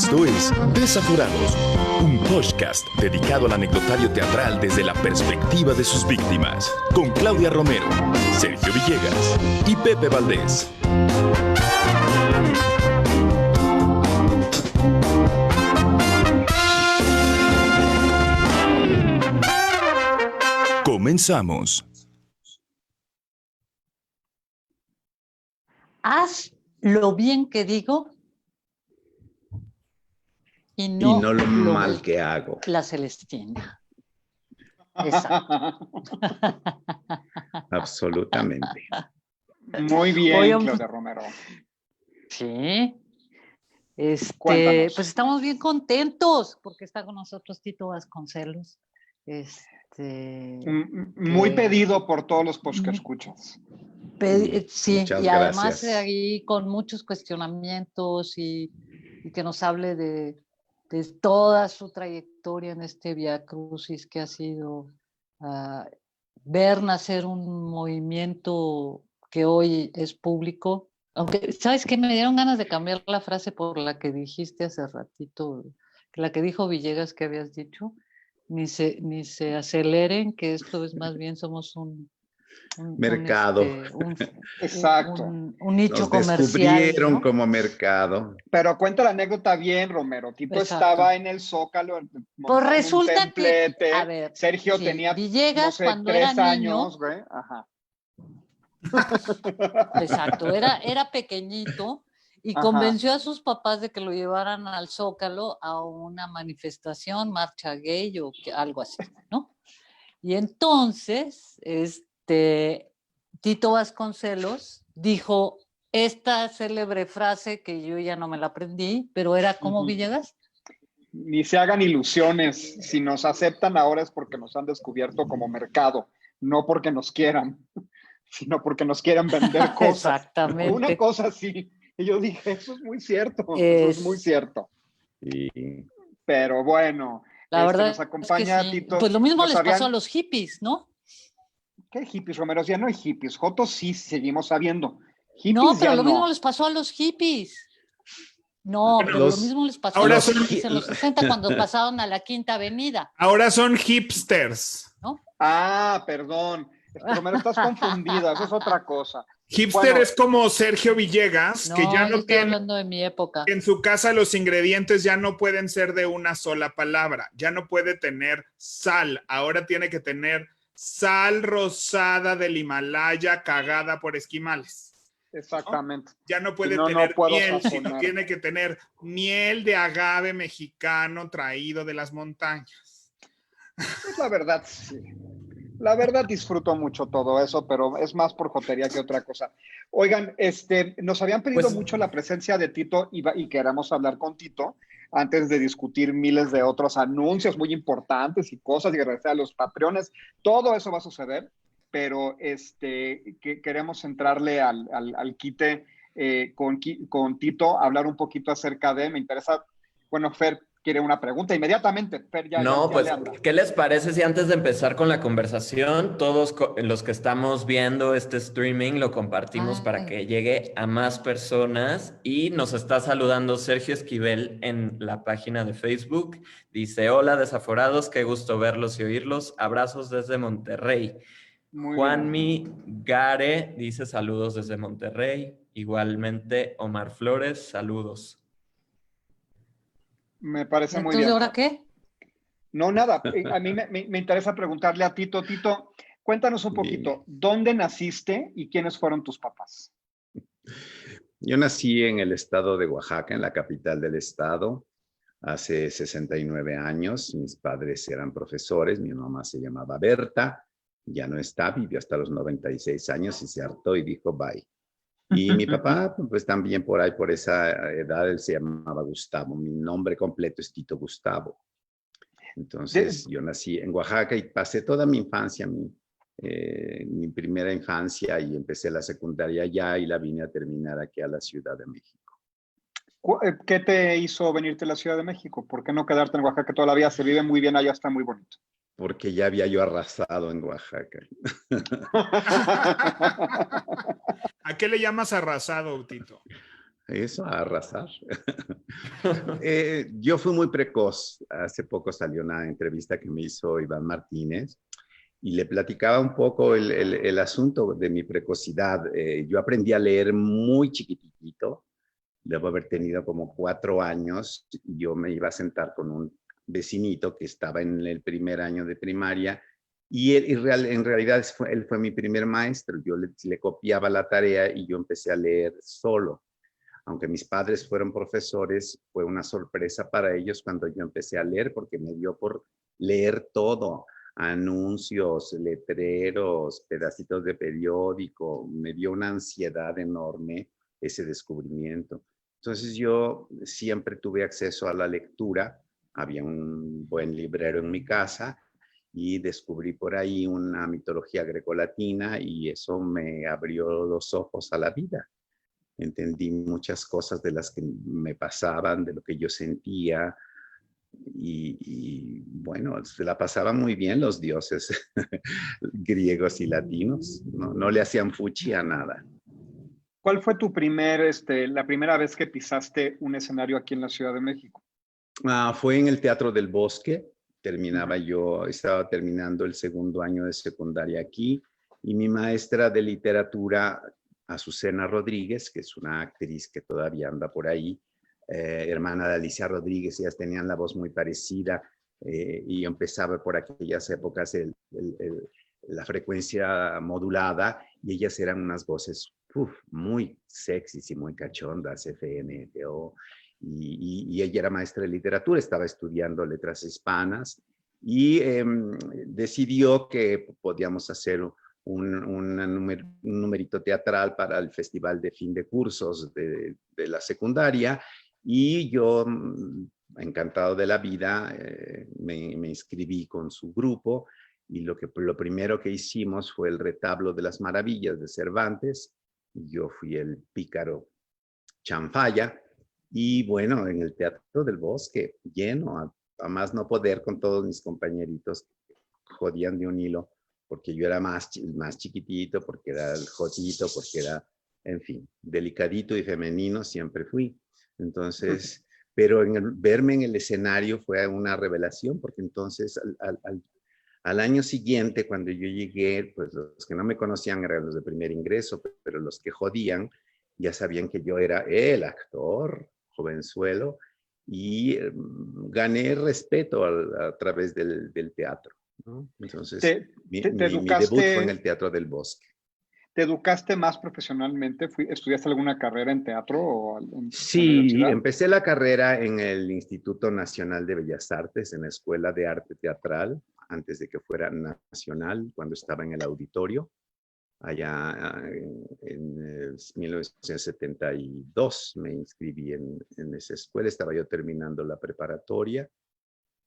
Esto es Desaforados, un podcast dedicado al anecdotario teatral desde la perspectiva de sus víctimas, con Claudia Romero, Sergio Villegas y Pepe Valdés. Comenzamos. Haz lo bien que digo y no lo mal que hago. La Celestina. Exacto. Absolutamente. Muy bien, Oye, Claudia Romero. Sí. Cuéntanos. Pues estamos bien contentos porque está con nosotros Tito Vasconcelos. Muy pedido por todos los posts que escuchas. Sí, Muchas y además gracias. ahí con muchos cuestionamientos y que nos hable de toda su trayectoria en este Vía Crucis que ha sido ver nacer un movimiento que hoy es público. Aunque, ¿sabes qué? Me dieron ganas de cambiar la frase por la que dijiste hace ratito, la que dijo Villegas que habías dicho. Ni se aceleren, que esto es más bien somos un mercado. Exacto. Un nicho Nos comercial. descubrieron, ¿no? como mercado. Pero cuenta la anécdota bien, Romero. Tito Exacto. estaba en el Zócalo Pues resulta un templete. que, a ver, Sergio sí, tenía, Villegas, no sé, cuando 3 era años, niño, güey. Ajá. exacto, era pequeñito y Ajá. convenció a sus papás de que lo llevaran al Zócalo a una manifestación, marcha gay o algo así, ¿no? Y entonces, Tito Vasconcelos dijo esta célebre frase que yo ya no me la aprendí, pero era como Villegas. Ni se hagan ilusiones. Si nos aceptan ahora es porque nos han descubierto como mercado, no porque nos quieran, sino porque nos quieran vender cosas. Exactamente. Una cosa así. Y yo dije, eso es muy cierto. Eso es muy cierto. Y Pero bueno, la verdad nos acompaña es que sí. Tito. Pues lo mismo Nos les pasó a los hippies, ¿no? ¿Qué hippies, Romero? Ya no hay hippies. Jotos sí seguimos sabiendo. Hippies No, pero ya lo no. mismo les pasó a los hippies. No, Bueno, pero lo mismo les pasó a ahora los son- hippies en los 60 cuando pasaron a la Quinta Avenida, Ahora son hipsters. ¿no? Ah, perdón. Romero, estás confundida. Eso es otra cosa. Hipster Bueno, es como Sergio Villegas, No, que ya yo no estoy tiene, hablando de mi época. en su casa los ingredientes ya no pueden ser de una sola palabra. Ya no puede tener sal. Ahora tiene que tener sal rosada del Himalaya cagada por esquimales. exactamente. Ya no puede Si no, tener no puedo miel, sazonar. sino tiene que tener miel de agave mexicano traído de las montañas. Pues la verdad, sí. La verdad disfruto mucho todo eso, pero es más por jotería que otra cosa. Oigan, nos habían pedido Pues- mucho la presencia de Tito y queremos hablar con Tito antes de discutir miles de otros anuncios muy importantes y cosas y agradecer a los patreones. Todo eso va a suceder, pero que queremos entrarle al quite con Tito, hablar un poquito acerca de, me interesa, bueno, Fer quiere una pregunta inmediatamente. Fer ya Pues, le anda. ¿qué les parece si antes de empezar con la conversación, todos los que estamos viendo este streaming lo compartimos para que llegue a más personas? Y nos está saludando Sergio Esquivel en la página de Facebook. Dice, hola desaforados, qué gusto verlos y oírlos. Abrazos desde Monterrey. Muy Juanmi Gare dice saludos desde Monterrey. Igualmente, Omar Flores, saludos. Me parece muy Entonces, bien. ¿ahora qué? No, nada. A mí me interesa preguntarle a Tito. Tito, cuéntanos un poquito. ¿Dónde naciste y quiénes fueron tus papás? yo nací en el estado de Oaxaca, en la capital del estado, hace 69 años. Mis padres eran profesores, mi mamá se llamaba Berta, ya no está, vivió hasta los 96 años y se hartó y dijo bye. Y mi papá, pues también por ahí, por esa edad, él se llamaba Gustavo. Mi nombre completo es Tito Gustavo. Entonces, yo nací en Oaxaca y pasé toda mi infancia, mi primera infancia, y empecé la secundaria allá y la vine a terminar aquí a la Ciudad de México. ¿Qué te hizo venirte a la Ciudad de México? ¿Por qué no quedarte en Oaxaca toda la vida? Se vive muy bien allá, está muy bonito. Porque ya había yo arrasado en Oaxaca. ¿A qué le llamas arrasado, Tito? Eso, a arrasar. Yo fui muy precoz. Hace poco salió una entrevista que me hizo Iván Martínez y le platicaba un poco el asunto de mi precocidad. Yo aprendí a leer muy chiquitito. Debo haber tenido como 4 años. Yo me iba a sentar con un vecinito que estaba en el primer año de primaria y en realidad él fue mi primer maestro. Yo le copiaba la tarea y yo empecé a leer solo. Aunque mis padres fueron profesores, fue una sorpresa para ellos cuando yo empecé a leer, porque me dio por leer todo, anuncios, letreros, pedacitos de periódico, me dio una ansiedad enorme ese descubrimiento. Entonces yo siempre tuve acceso a la lectura, había un buen librero en mi casa y descubrí por ahí una mitología grecolatina y eso me abrió los ojos a la vida. Entendí muchas cosas de las que me pasaban, de lo que yo sentía y bueno, se la pasaban muy bien los dioses griegos y latinos, no le hacían fuchi a nada. ¿Cuál fue tu la primera vez que pisaste un escenario aquí en la Ciudad de México? Fue en el Teatro del Bosque, estaba terminando el 2º año de secundaria aquí y mi maestra de literatura, Azucena Rodríguez, que es una actriz que todavía anda por ahí, hermana de Alicia Rodríguez, ellas tenían la voz muy parecida y empezaba por aquellas épocas la frecuencia modulada y ellas eran unas voces muy sexys y muy cachondas, FNTO, y ella era maestra de literatura, estaba estudiando letras hispanas y decidió que podíamos hacer un numerito teatral para el festival de fin de cursos de la secundaria y yo, encantado de la vida, me inscribí con su grupo y lo primero que hicimos fue el retablo de las maravillas de Cervantes. Yo fui el pícaro Chanfalla y bueno, en el Teatro del Bosque, lleno, a más no poder con todos mis compañeritos que jodían de un hilo porque yo era más chiquitito, porque era el jodito, porque era, en fin, delicadito y femenino siempre fui. Entonces, pero verme en el escenario fue una revelación, porque entonces al año siguiente, cuando yo llegué, pues los que no me conocían eran los de primer ingreso, pero los que jodían ya sabían que yo era el actor, jovenzuelo, y gané respeto a través del teatro, ¿no? Entonces, mi debut fue en el Teatro del Bosque. ¿Te educaste más profesionalmente? ¿Estudiaste alguna carrera en teatro o Sí, empecé la carrera en el Instituto Nacional de Bellas Artes, en la Escuela de Arte Teatral, antes de que fuera nacional, cuando estaba en el auditorio, allá en 1972 me inscribí en esa escuela, estaba yo terminando la preparatoria,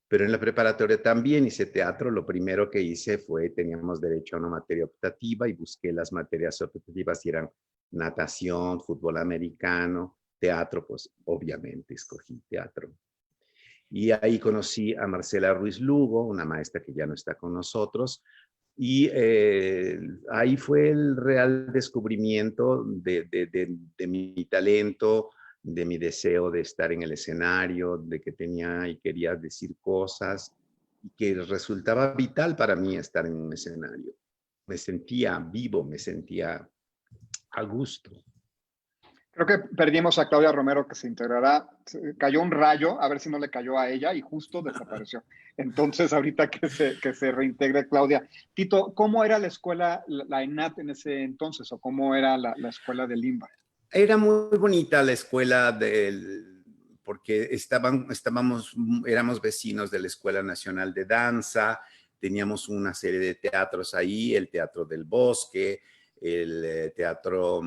pero en la preparatoria también hice teatro. Lo primero que hice teníamos derecho a una materia optativa y busqué las materias optativas y eran natación, fútbol americano, teatro, pues obviamente escogí teatro. Y ahí conocí a Marcela Ruiz Lugo, una maestra que ya no está con nosotros, y ahí fue el real descubrimiento de mi talento, de mi deseo de estar en el escenario, de que tenía y quería decir cosas, y que resultaba vital para mí estar en un escenario. Me sentía vivo, me sentía a gusto. Creo que perdimos a Claudia Romero, que se integrará. Cayó un rayo, a ver si no le cayó a ella, y justo desapareció. Entonces, ahorita que se reintegre Claudia. Tito, ¿cómo era la escuela, la ENAT en ese entonces, o cómo era la escuela de Limba? Era muy bonita la escuela porque éramos vecinos de la Escuela Nacional de Danza, teníamos una serie de teatros ahí, el Teatro del Bosque, el teatro,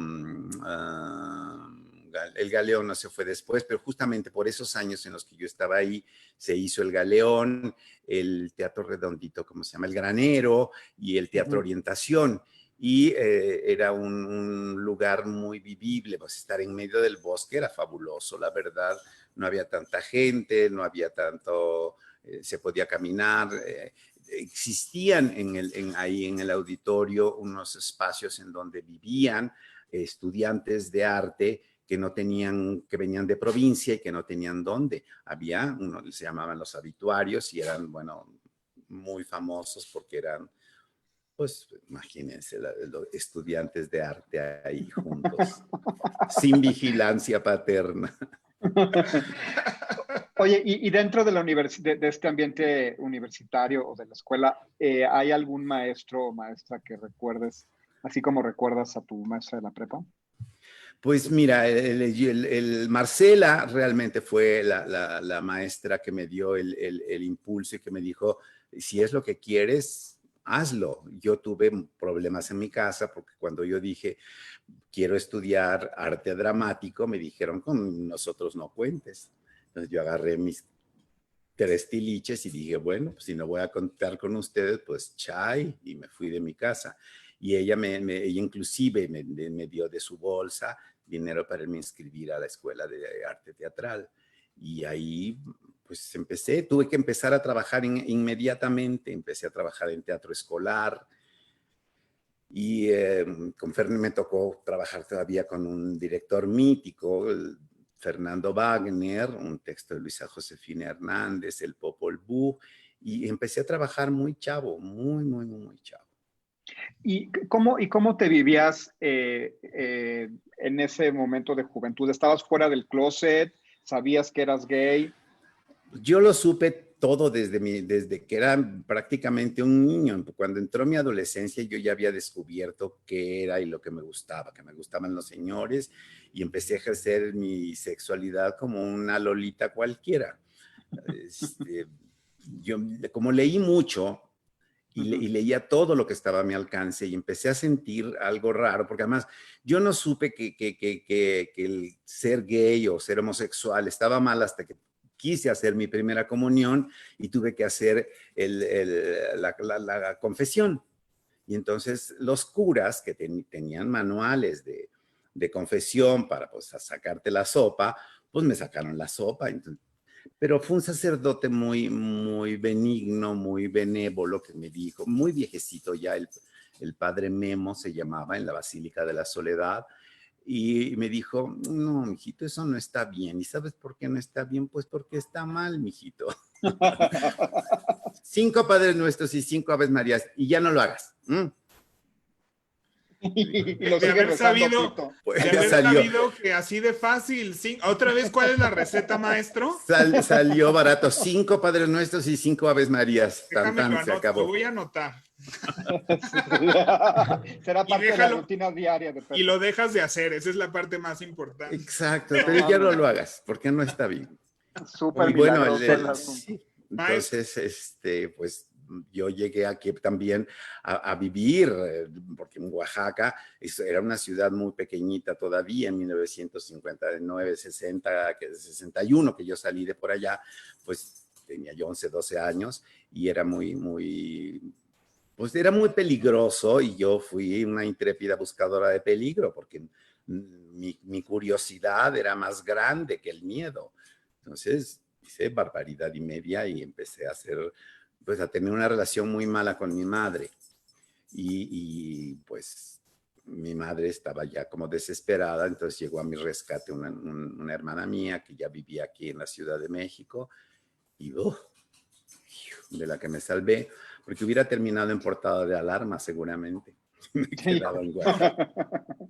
el Galeón no se fue después, pero justamente por esos años en los que yo estaba ahí, se hizo el Galeón, el Teatro Redondito, ¿cómo se llama? El Granero y el Teatro Orientación. Y era un lugar muy vivible, pues estar en medio del bosque era fabuloso, la verdad, no había tanta gente, no había tanto, se podía caminar, existían ahí en el auditorio unos espacios en donde vivían estudiantes de arte no tenían, que venían de provincia y que no tenían dónde. Había, uno se llamaban los habituarios y eran, bueno, muy famosos porque eran, pues, imagínense, los estudiantes de arte ahí juntos, sin vigilancia paterna. Oye, y dentro de la de este ambiente universitario o de la escuela, ¿hay algún maestro o maestra que recuerdes, así como recuerdas a tu maestra de la prepa? Pues mira, el Marcela realmente fue la maestra que me dio el impulso y que me dijo, si es lo que quieres, hazlo. Yo tuve problemas en mi casa porque cuando yo dije, quiero estudiar arte dramático, me dijeron, con nosotros no cuentes. Entonces yo agarré mis 3 tiliches y dije, bueno, pues si no voy a contar con ustedes, pues chai, y me fui de mi casa. Y ella, ella inclusive me dio de su bolsa dinero para irme a inscribir a la escuela de arte teatral. Y ahí pues empecé, tuve que empezar a trabajar inmediatamente, empecé a trabajar en teatro escolar y con Fernández me tocó trabajar todavía con un director mítico, Fernando Wagner, un texto de Luisa Josefina Hernández, el Popol Vuh, y empecé a trabajar muy chavo, muy chavo. ¿Y cómo te vivías en ese momento de juventud? ¿Estabas fuera del closet? ¿Sabías que eras gay? Yo lo supe todo desde que era prácticamente un niño. Cuando entró mi adolescencia, yo ya había descubierto qué era y lo que me gustaba, que me gustaban los señores, y empecé a ejercer mi sexualidad como una lolita cualquiera. Yo, como leí mucho, y leía todo lo que estaba a mi alcance y empecé a sentir algo raro, porque además yo no supe que el ser gay o ser homosexual estaba mal hasta que quise hacer mi primera comunión y tuve que hacer la confesión. Y entonces los curas que tenían manuales de confesión para pues, sacarte la sopa, pues me sacaron la sopa. Entonces, pero fue un sacerdote muy benigno, muy benévolo, que me dijo, muy viejecito ya, el padre Memo se llamaba, en la Basílica de la Soledad, y me dijo, no, mijito, eso no está bien. ¿Y sabes por qué no está bien? Pues porque está mal, mijito. 5 Padres Nuestros y 5 Aves Marías, y ya no lo hagas. Y lo de haber sabido, Pues de haber sabido que así de fácil. Otra vez, ¿cuál es la receta, maestro? Salió barato. 5 Padres Nuestros y 5 Aves Marías. Tan, se acabó. Lo voy a anotar. Será parte de la rutina diaria. Y lo dejas de hacer, esa es la parte más importante. Exacto, pero ya no lo hagas, porque no está bien. Súper bueno, sí. Entonces, pues yo llegué aquí también a vivir, porque en Oaxaca era una ciudad muy pequeñita todavía, en 1959, 60, 61, que yo salí de por allá, pues tenía yo 11, 12 años y era pues era muy peligroso, y yo fui una intrépida buscadora de peligro, porque mi curiosidad era más grande que el miedo. Entonces hice barbaridad y media y empecé a tener una relación muy mala con mi madre. Y pues mi madre estaba ya como desesperada, entonces llegó a mi rescate una hermana mía que ya vivía aquí en la Ciudad de México, y de la que me salvé, porque hubiera terminado en portada de alarma seguramente. Me quedaba en Oaxaca.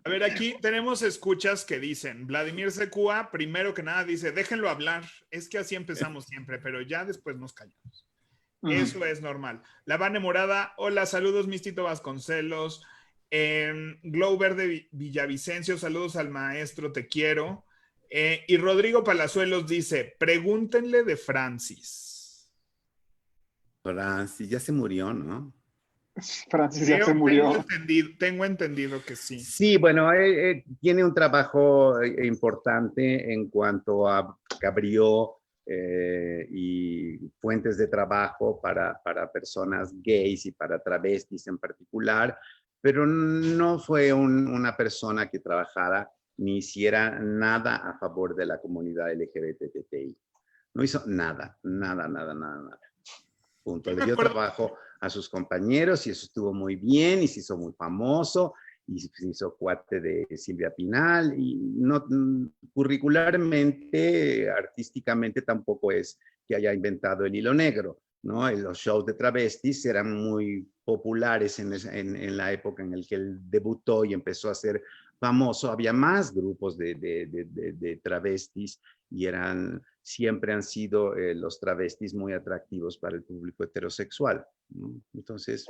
A ver, aquí tenemos escuchas que dicen, Vladimir Secúa, primero que nada dice, déjenlo hablar, es que así empezamos siempre, pero ya después nos callamos. Eso es normal. La Vane Morada, hola, saludos, Mistito Vasconcelos. Glover de Villavicencio, saludos al maestro, te quiero. Y Rodrigo Palazuelos dice, pregúntenle de Francis. Francis ya se murió, ¿no? Francis ya se murió. Tengo entendido que sí. Sí, bueno, tiene un trabajo importante en cuanto a que abrió y fuentes de trabajo para personas gays y para travestis en particular, pero no fue una persona que trabajara ni hiciera nada a favor de la comunidad LGBTI. No hizo nada. Punto. Le dio trabajo a sus compañeros y eso estuvo muy bien y se hizo muy famoso y se hizo cuate de Silvia Pinal, y no, curricularmente, artísticamente tampoco es que haya inventado el hilo negro, ¿no? Los shows de travestis eran muy populares en la época en la que él debutó y empezó a ser famoso. Había más grupos de travestis y siempre han sido los travestis muy atractivos para el público heterosexual, ¿no? Entonces...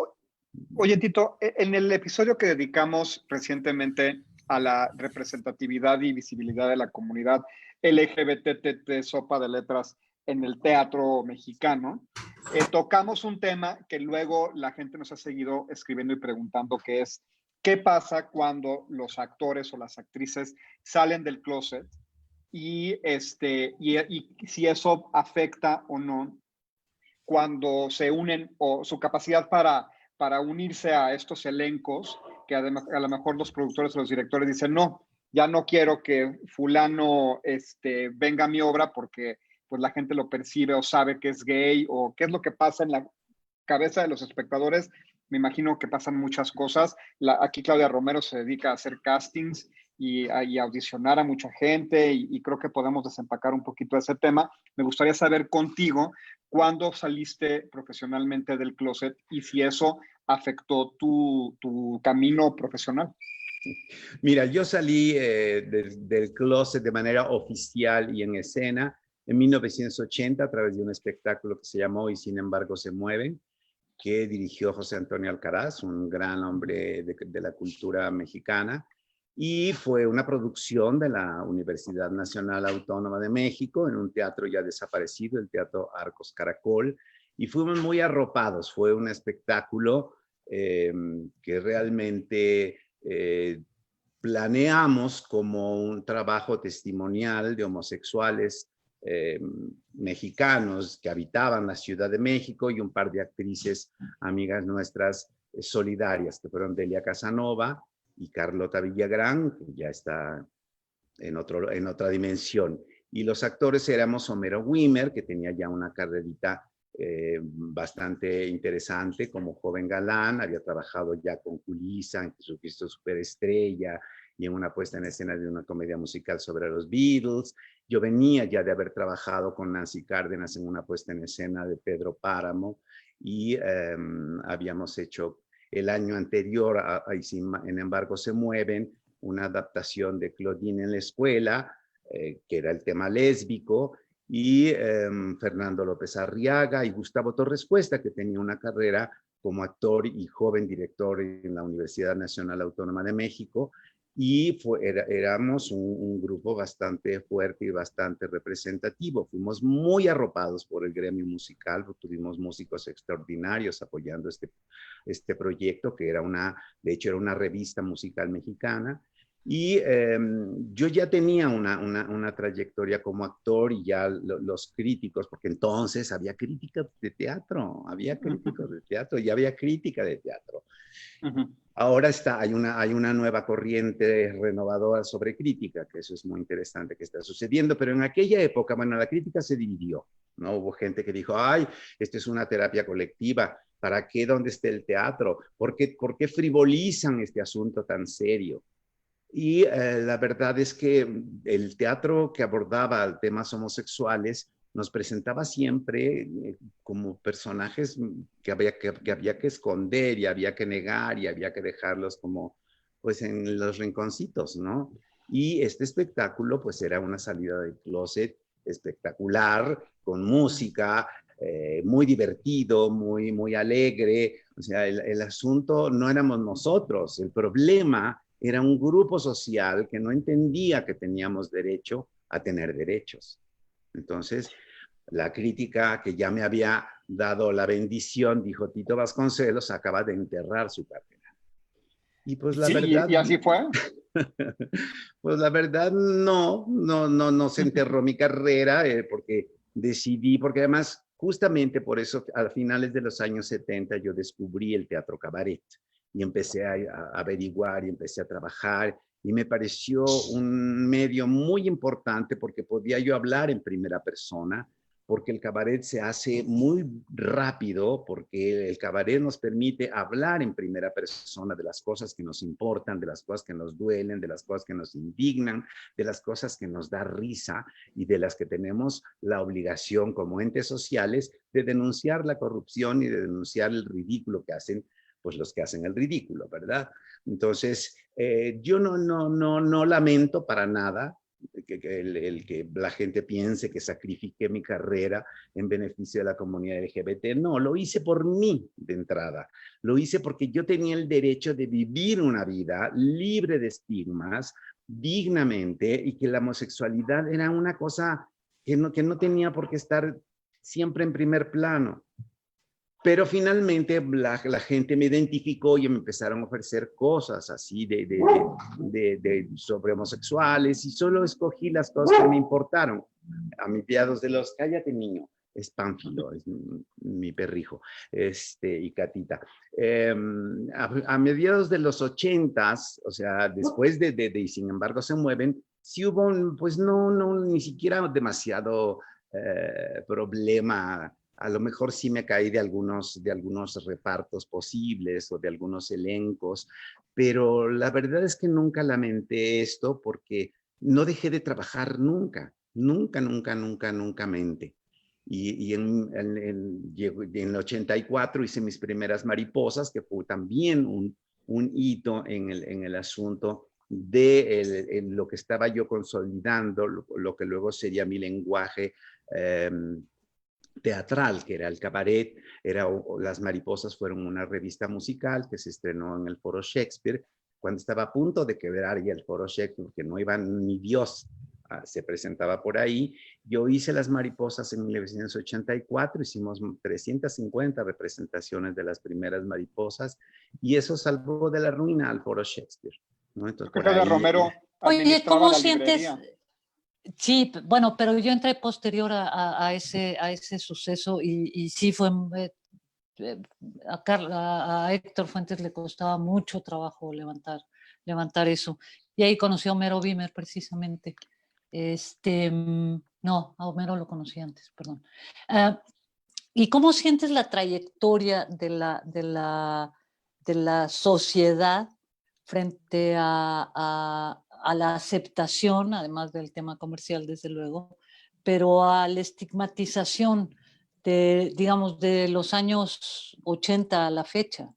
Oye, Tito, en el episodio que dedicamos recientemente a la representatividad y visibilidad de la comunidad LGBTT, sopa de letras, en el teatro mexicano, tocamos un tema que luego la gente nos ha seguido escribiendo y preguntando, que es, ¿qué pasa cuando los actores o las actrices salen del closet? Y si eso afecta o no cuando se unen, o su capacidad para unirse a estos elencos, que además a lo mejor los productores o los directores dicen, no, ya no quiero que fulano venga a mi obra porque pues la gente lo percibe o sabe que es gay, o qué es lo que pasa en la cabeza de los espectadores. Me imagino que pasan muchas cosas. Aquí Claudia Romero se dedica a hacer castings y audicionar a mucha gente, y creo que podemos desempacar un poquito ese tema. Me gustaría saber contigo, ¿cuándo saliste profesionalmente del closet y si eso afectó tu camino profesional? Mira, yo salí del closet de manera oficial y en escena en 1980 a través de un espectáculo que se llamó Y sin embargo se mueven, que dirigió José Antonio Alcaraz, un gran hombre de la cultura mexicana, y fue una producción de la Universidad Nacional Autónoma de México en un teatro ya desaparecido, el Teatro Arcos Caracol, y fuimos muy arropados. Fue un espectáculo que realmente planeamos como un trabajo testimonial de homosexuales mexicanos que habitaban la Ciudad de México, y un par de actrices amigas nuestras solidarias, que fueron Delia Casanova y Carlota Villagrán, que ya está en otra dimensión. Y los actores éramos Homero Wimmer, que tenía ya una carrerita bastante interesante como joven galán, había trabajado ya con Julissa en Jesucristo Superestrella y en una puesta en escena de una comedia musical sobre los Beatles. Yo venía ya de haber trabajado con Nancy Cárdenas en una puesta en escena de Pedro Páramo, y habíamos hecho el año anterior, sin embargo se mueven, una adaptación de Claudine en la escuela, que era el tema lésbico, y Fernando López Arriaga y Gustavo Torres Cuesta, que tenía una carrera como actor y joven director en la Universidad Nacional Autónoma de México, y éramos un grupo bastante fuerte y bastante representativo. Fuimos muy arropados por el gremio musical, tuvimos músicos extraordinarios apoyando este proyecto, que de hecho era una revista musical mexicana. Y yo ya tenía una trayectoria como actor, y ya los críticos, porque entonces había críticas de teatro, había críticos de teatro y había crítica de teatro. Ahora hay una nueva corriente renovadora sobre crítica, que eso es muy interesante que está sucediendo, pero en aquella época, bueno, la crítica se dividió, ¿no? Hubo gente que dijo, ay, esto es una terapia colectiva, ¿para qué? ¿Dónde está el teatro? ¿Por qué frivolizan este asunto tan serio? Y la verdad es que el teatro que abordaba temas homosexuales nos presentaba siempre como personajes que había que esconder, y había que negar, y había que dejarlos como pues en los rinconcitos, ¿no? Y este espectáculo pues era una salida del closet espectacular, con música, muy divertido, muy alegre. O sea, el asunto no éramos nosotros, el problema era un grupo social que no entendía que teníamos derecho a tener derechos. Entonces, la crítica, que ya me había dado la bendición, dijo, Tito Vasconcelos acaba de enterrar su carrera. Y pues la verdad... ¿Y así fue? Pues la verdad no se enterró mi carrera, porque decidí, porque además justamente por eso a finales de los años 70 yo descubrí el teatro cabaret. Y empecé a averiguar y empecé a trabajar, y me pareció un medio muy importante porque podía yo hablar en primera persona porque el cabaret se hace muy rápido, porque el cabaret nos permite hablar en primera persona de las cosas que nos importan, de las cosas que nos duelen, de las cosas que nos indignan, de las cosas que nos da risa y de las que tenemos la obligación como entes sociales de denunciar la corrupción y de denunciar el ridículo que hacen, pues los que hacen el ridículo, ¿verdad? Entonces, yo no lamento para nada el que la gente piense que sacrifiqué mi carrera en beneficio de la comunidad LGBT. No, lo hice por mí de entrada. Lo hice porque yo tenía el derecho de vivir una vida libre de estigmas, dignamente, y que la homosexualidad era una cosa que no tenía por qué estar siempre en primer plano. Pero finalmente la gente me identificó y me empezaron a ofrecer cosas así sobre homosexuales, y solo escogí las cosas que me importaron. A mediados de los... Cállate, niño. Es Pánfilo, es mi perrijo, y Catita. A mediados de los 80s, o sea, después y sin embargo se mueven, sí hubo, pues ni siquiera demasiado problema. A lo mejor sí me caí de algunos repartos posibles o de algunos elencos, pero la verdad es que nunca lamenté esto porque no dejé de trabajar nunca mente. Y en el 84 hice mis primeras mariposas, que fue también un hito en el asunto de lo que estaba yo consolidando, lo que luego sería mi lenguaje teatral, que era el cabaret. Las Mariposas fueron una revista musical que se estrenó en el Foro Shakespeare, cuando estaba a punto de quebrar ya el Foro Shakespeare, porque no iba ni Dios, se presentaba por ahí. Yo hice Las Mariposas en 1984, hicimos 350 representaciones de las primeras Mariposas, y eso salvó de la ruina al Foro Shakespeare, ¿no? Entonces, por ahí, Romero oye, ¿cómo la sientes? librería. Sí, bueno, pero yo entré posterior a ese suceso y sí fue, a Héctor Fuentes le costaba mucho trabajo levantar eso. Y ahí conocí a Homero Bimer precisamente. No, a Homero lo conocí antes, perdón. ¿Y cómo sientes la trayectoria de la sociedad frente a la aceptación, además del tema comercial, desde luego, pero a la estigmatización digamos, de los años 80 a la fecha,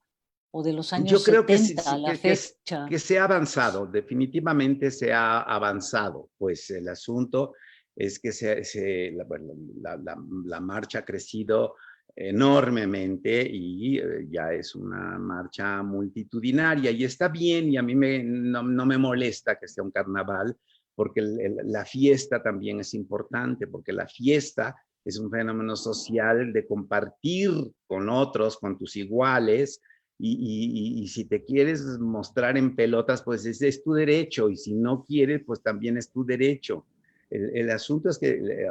o de los años yo creo 70 a la fecha? Que se ha avanzado, definitivamente se ha avanzado. Pues el asunto es que la marcha ha crecido enormemente y ya es una marcha multitudinaria, y está bien, y a mí no me molesta que sea un carnaval, porque la fiesta también es importante, porque la fiesta es un fenómeno social de compartir con otros, con tus iguales, y si te quieres mostrar en pelotas, pues es tu derecho, y si no quieres, pues también es tu derecho. El asunto es que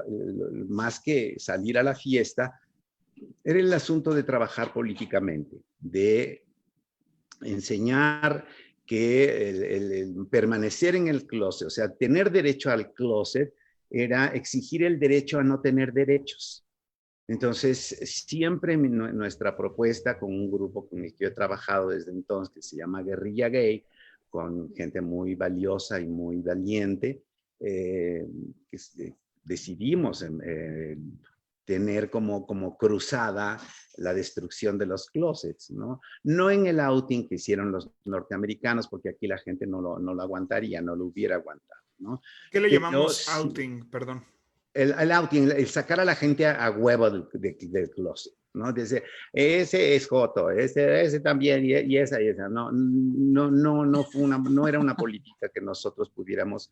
más que salir a la fiesta, era el asunto de trabajar políticamente, de enseñar que el permanecer en el closet, o sea, tener derecho al closet, era exigir el derecho a no tener derechos. Entonces, siempre nuestra propuesta con un grupo con el que yo he trabajado desde entonces, que se llama Guerrilla Gay, con gente muy valiosa y muy valiente, decidimos tener como cruzada la destrucción de los closets, ¿no? No en el outing que hicieron los norteamericanos, porque aquí la gente no lo aguantaría, no lo hubiera aguantado, ¿no? ¿Qué le llamamos outing? Perdón. El outing, el sacar a la gente a huevo del closet, ¿no? Dice, ese es joto, ese también, y esa. No era una política que nosotros pudiéramos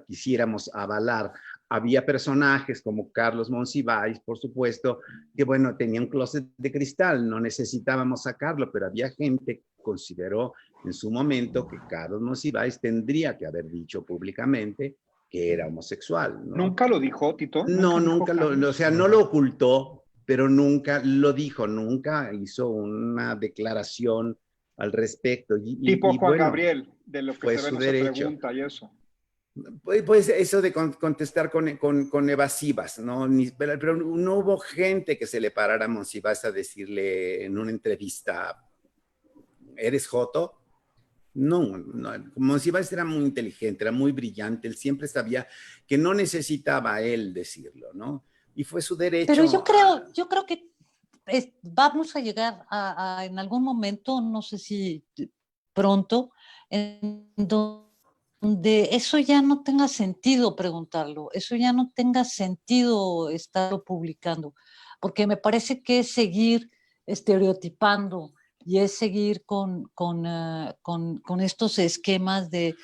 quisiéramos avalar. Había personajes como Carlos Monsiváis, por supuesto, que bueno, tenía un closet de cristal, no necesitábamos sacarlo, pero había gente que consideró en su momento que Carlos Monsiváis tendría que haber dicho públicamente que era homosexual, ¿no? ¿Nunca lo dijo, Tito? Nunca o sea, no lo ocultó, pero nunca lo dijo, nunca hizo una declaración al respecto. Tipo Juan Gabriel, de lo que se ve en su derecho. pregunta y eso. Pues eso de contestar con evasivas, ¿no? Pero no hubo gente que se le parara a Monsiváis a decirle en una entrevista, ¿eres joto? No, Monsiváis era muy inteligente, era muy brillante, él siempre sabía que no necesitaba él decirlo, ¿no? Y fue su derecho. Pero yo creo que vamos a llegar en algún momento, no sé si pronto, en donde eso ya no tenga sentido preguntarlo, eso ya no tenga sentido estarlo publicando, porque me parece que es seguir estereotipando y es seguir con estos esquemas de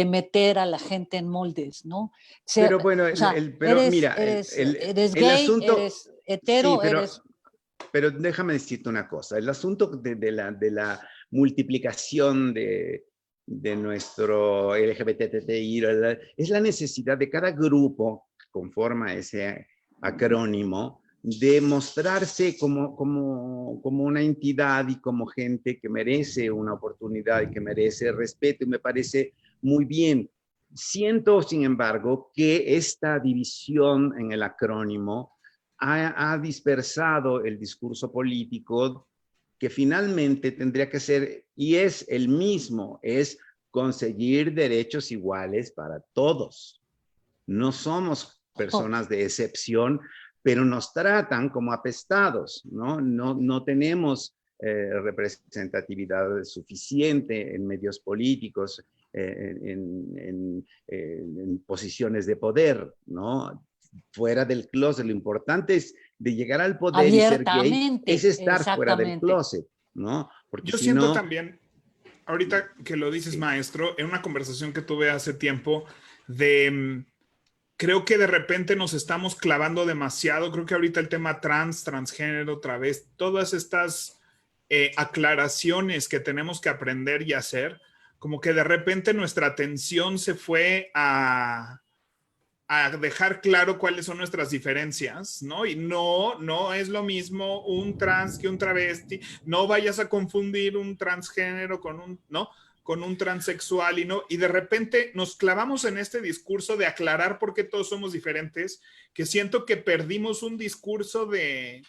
meter a la gente en moldes, ¿no? Pero bueno, o sea, eres gay, asunto, eres hetero, sí, pero déjame decirte una cosa, el asunto de la multiplicación de nuestro LGBTTI es la necesidad de cada grupo que conforma ese acrónimo de mostrarse como una entidad y como gente que merece una oportunidad y que merece respeto, y me parece muy bien. Siento, sin embargo, que esta división en el acrónimo ha dispersado el discurso político, que finalmente tendría que ser, y es el mismo, es conseguir derechos iguales para todos. No somos personas de excepción, pero nos tratan como apestados, ¿no? No tenemos representatividad suficiente en medios políticos, en posiciones de poder, ¿no? Fuera del closet. Lo importante es de llegar al poder y ser gay, es estar fuera del closet, ¿no? Porque yo siento también, ahorita que lo dices, maestro, en una conversación que tuve hace tiempo creo que de repente nos estamos clavando demasiado. Creo que ahorita el tema transgénero, travesti, todas estas aclaraciones que tenemos que aprender y hacer, como que de repente nuestra atención se fue a dejar claro cuáles son nuestras diferencias, ¿no? Y no es lo mismo un trans que un travesti. No vayas a confundir un transgénero con un transexual y de repente nos clavamos en este discurso de aclarar por qué todos somos diferentes, que siento que perdimos un discurso de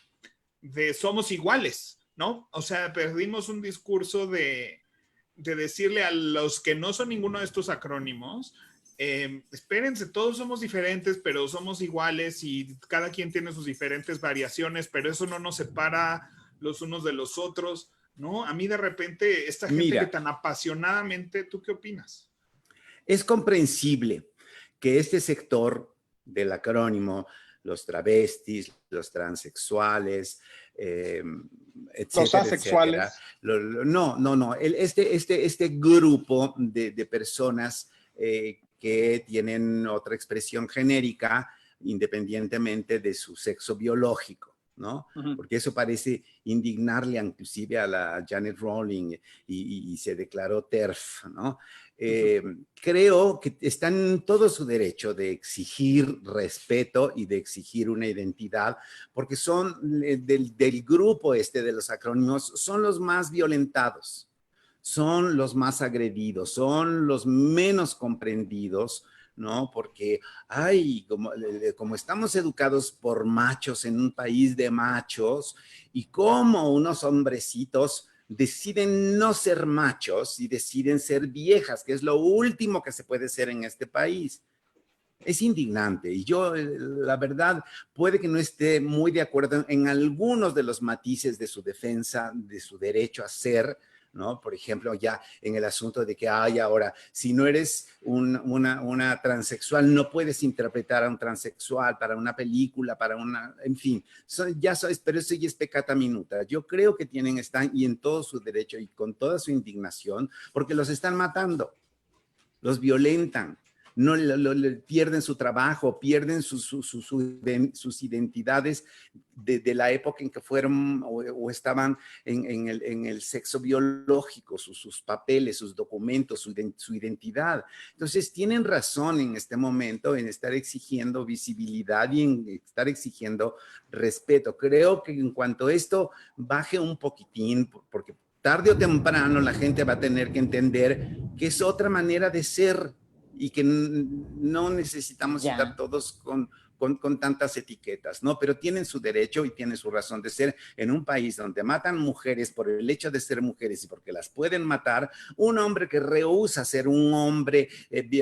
somos iguales, ¿no? O sea, perdimos un discurso de decirle a los que no son ninguno de estos acrónimos, espérense, todos somos diferentes, pero somos iguales y cada quien tiene sus diferentes variaciones, pero eso no nos separa los unos de los otros, ¿no? A mí de repente, esta gente que tan apasionadamente, ¿tú qué opinas? Es comprensible que este sector del acrónimo, los travestis, los transexuales, etcétera, los asexuales. Este grupo de personas que tienen otra expresión genérica independientemente de su sexo biológico, ¿no? Porque eso parece indignarle inclusive a la Janet Rowling y se declaró TERF, ¿no? Creo que están en todo su derecho de exigir respeto y de exigir una identidad, porque son del grupo de los acrónimos, son los más violentados, son los más agredidos, son los menos comprendidos, ¿no? Porque, como estamos educados por machos en un país de machos, y como unos hombrecitos deciden no ser machos y deciden ser viejas, que es lo último que se puede ser en este país. Es indignante, y yo, la verdad, puede que no esté muy de acuerdo en algunos de los matices de su defensa, de su derecho a ser, ¿no? Por ejemplo, ya en el asunto de que ahora, si no eres una transexual, no puedes interpretar a un transexual para una película, en fin, pero eso ya es peccata minuta. Yo creo que están y en todo su derecho y con toda su indignación, porque los están matando, los violentan, no pierden su trabajo, pierden sus identidades de la época en que fueron o estaban en el sexo biológico, sus papeles, sus documentos, su identidad. Entonces tienen razón en este momento en estar exigiendo visibilidad y en estar exigiendo respeto. Creo que en cuanto esto baje un poquitín, porque tarde o temprano la gente va a tener que entender que es otra manera de ser. y que no necesitamos estar todos con tantas etiquetas, ¿no? Pero tienen su derecho y tienen su razón de ser en un país donde matan mujeres por el hecho de ser mujeres y porque las pueden matar. Un hombre que rehúsa ser un hombre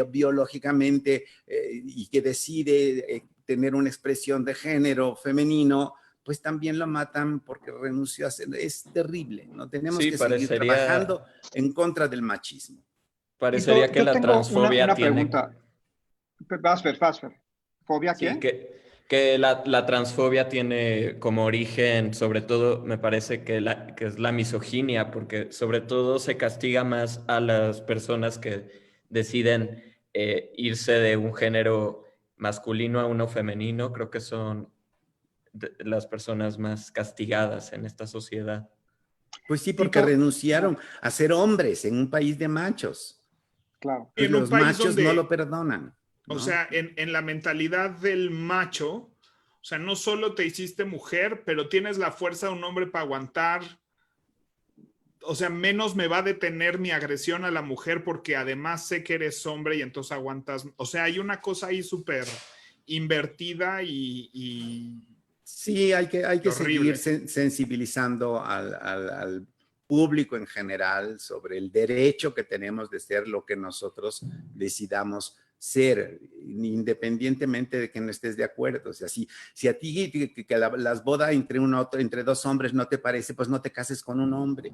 biológicamente y que decide tener una expresión de género femenino, pues también lo matan porque renunció a ser. Es terrible, ¿no? Tenemos que seguir trabajando en contra del machismo. Parecería que yo la tengo transfobia una tiene... pregunta. Vasfer. ¿Fobia qué? Sí, que la transfobia tiene como origen, sobre todo, me parece que es la misoginia, porque sobre todo se castiga más a las personas que deciden irse de un género masculino a uno femenino. Creo que son las personas más castigadas en esta sociedad. Pues sí, porque renunciaron a ser hombres en un país de machos. Claro. Pues los machos no lo perdonan, ¿no? O sea, en la mentalidad del macho, o sea, no solo te hiciste mujer, pero tienes la fuerza de un hombre para aguantar. O sea, menos me va a detener mi agresión a la mujer porque además sé que eres hombre y entonces aguantas. O sea, hay una cosa ahí súper invertida y sí, hay que seguir sensibilizando al público en general sobre el derecho que tenemos de ser lo que nosotros decidamos ser, independientemente de que no estés de acuerdo. O sea, si a ti que las bodas entre dos hombres no te parece, pues no te cases con un hombre.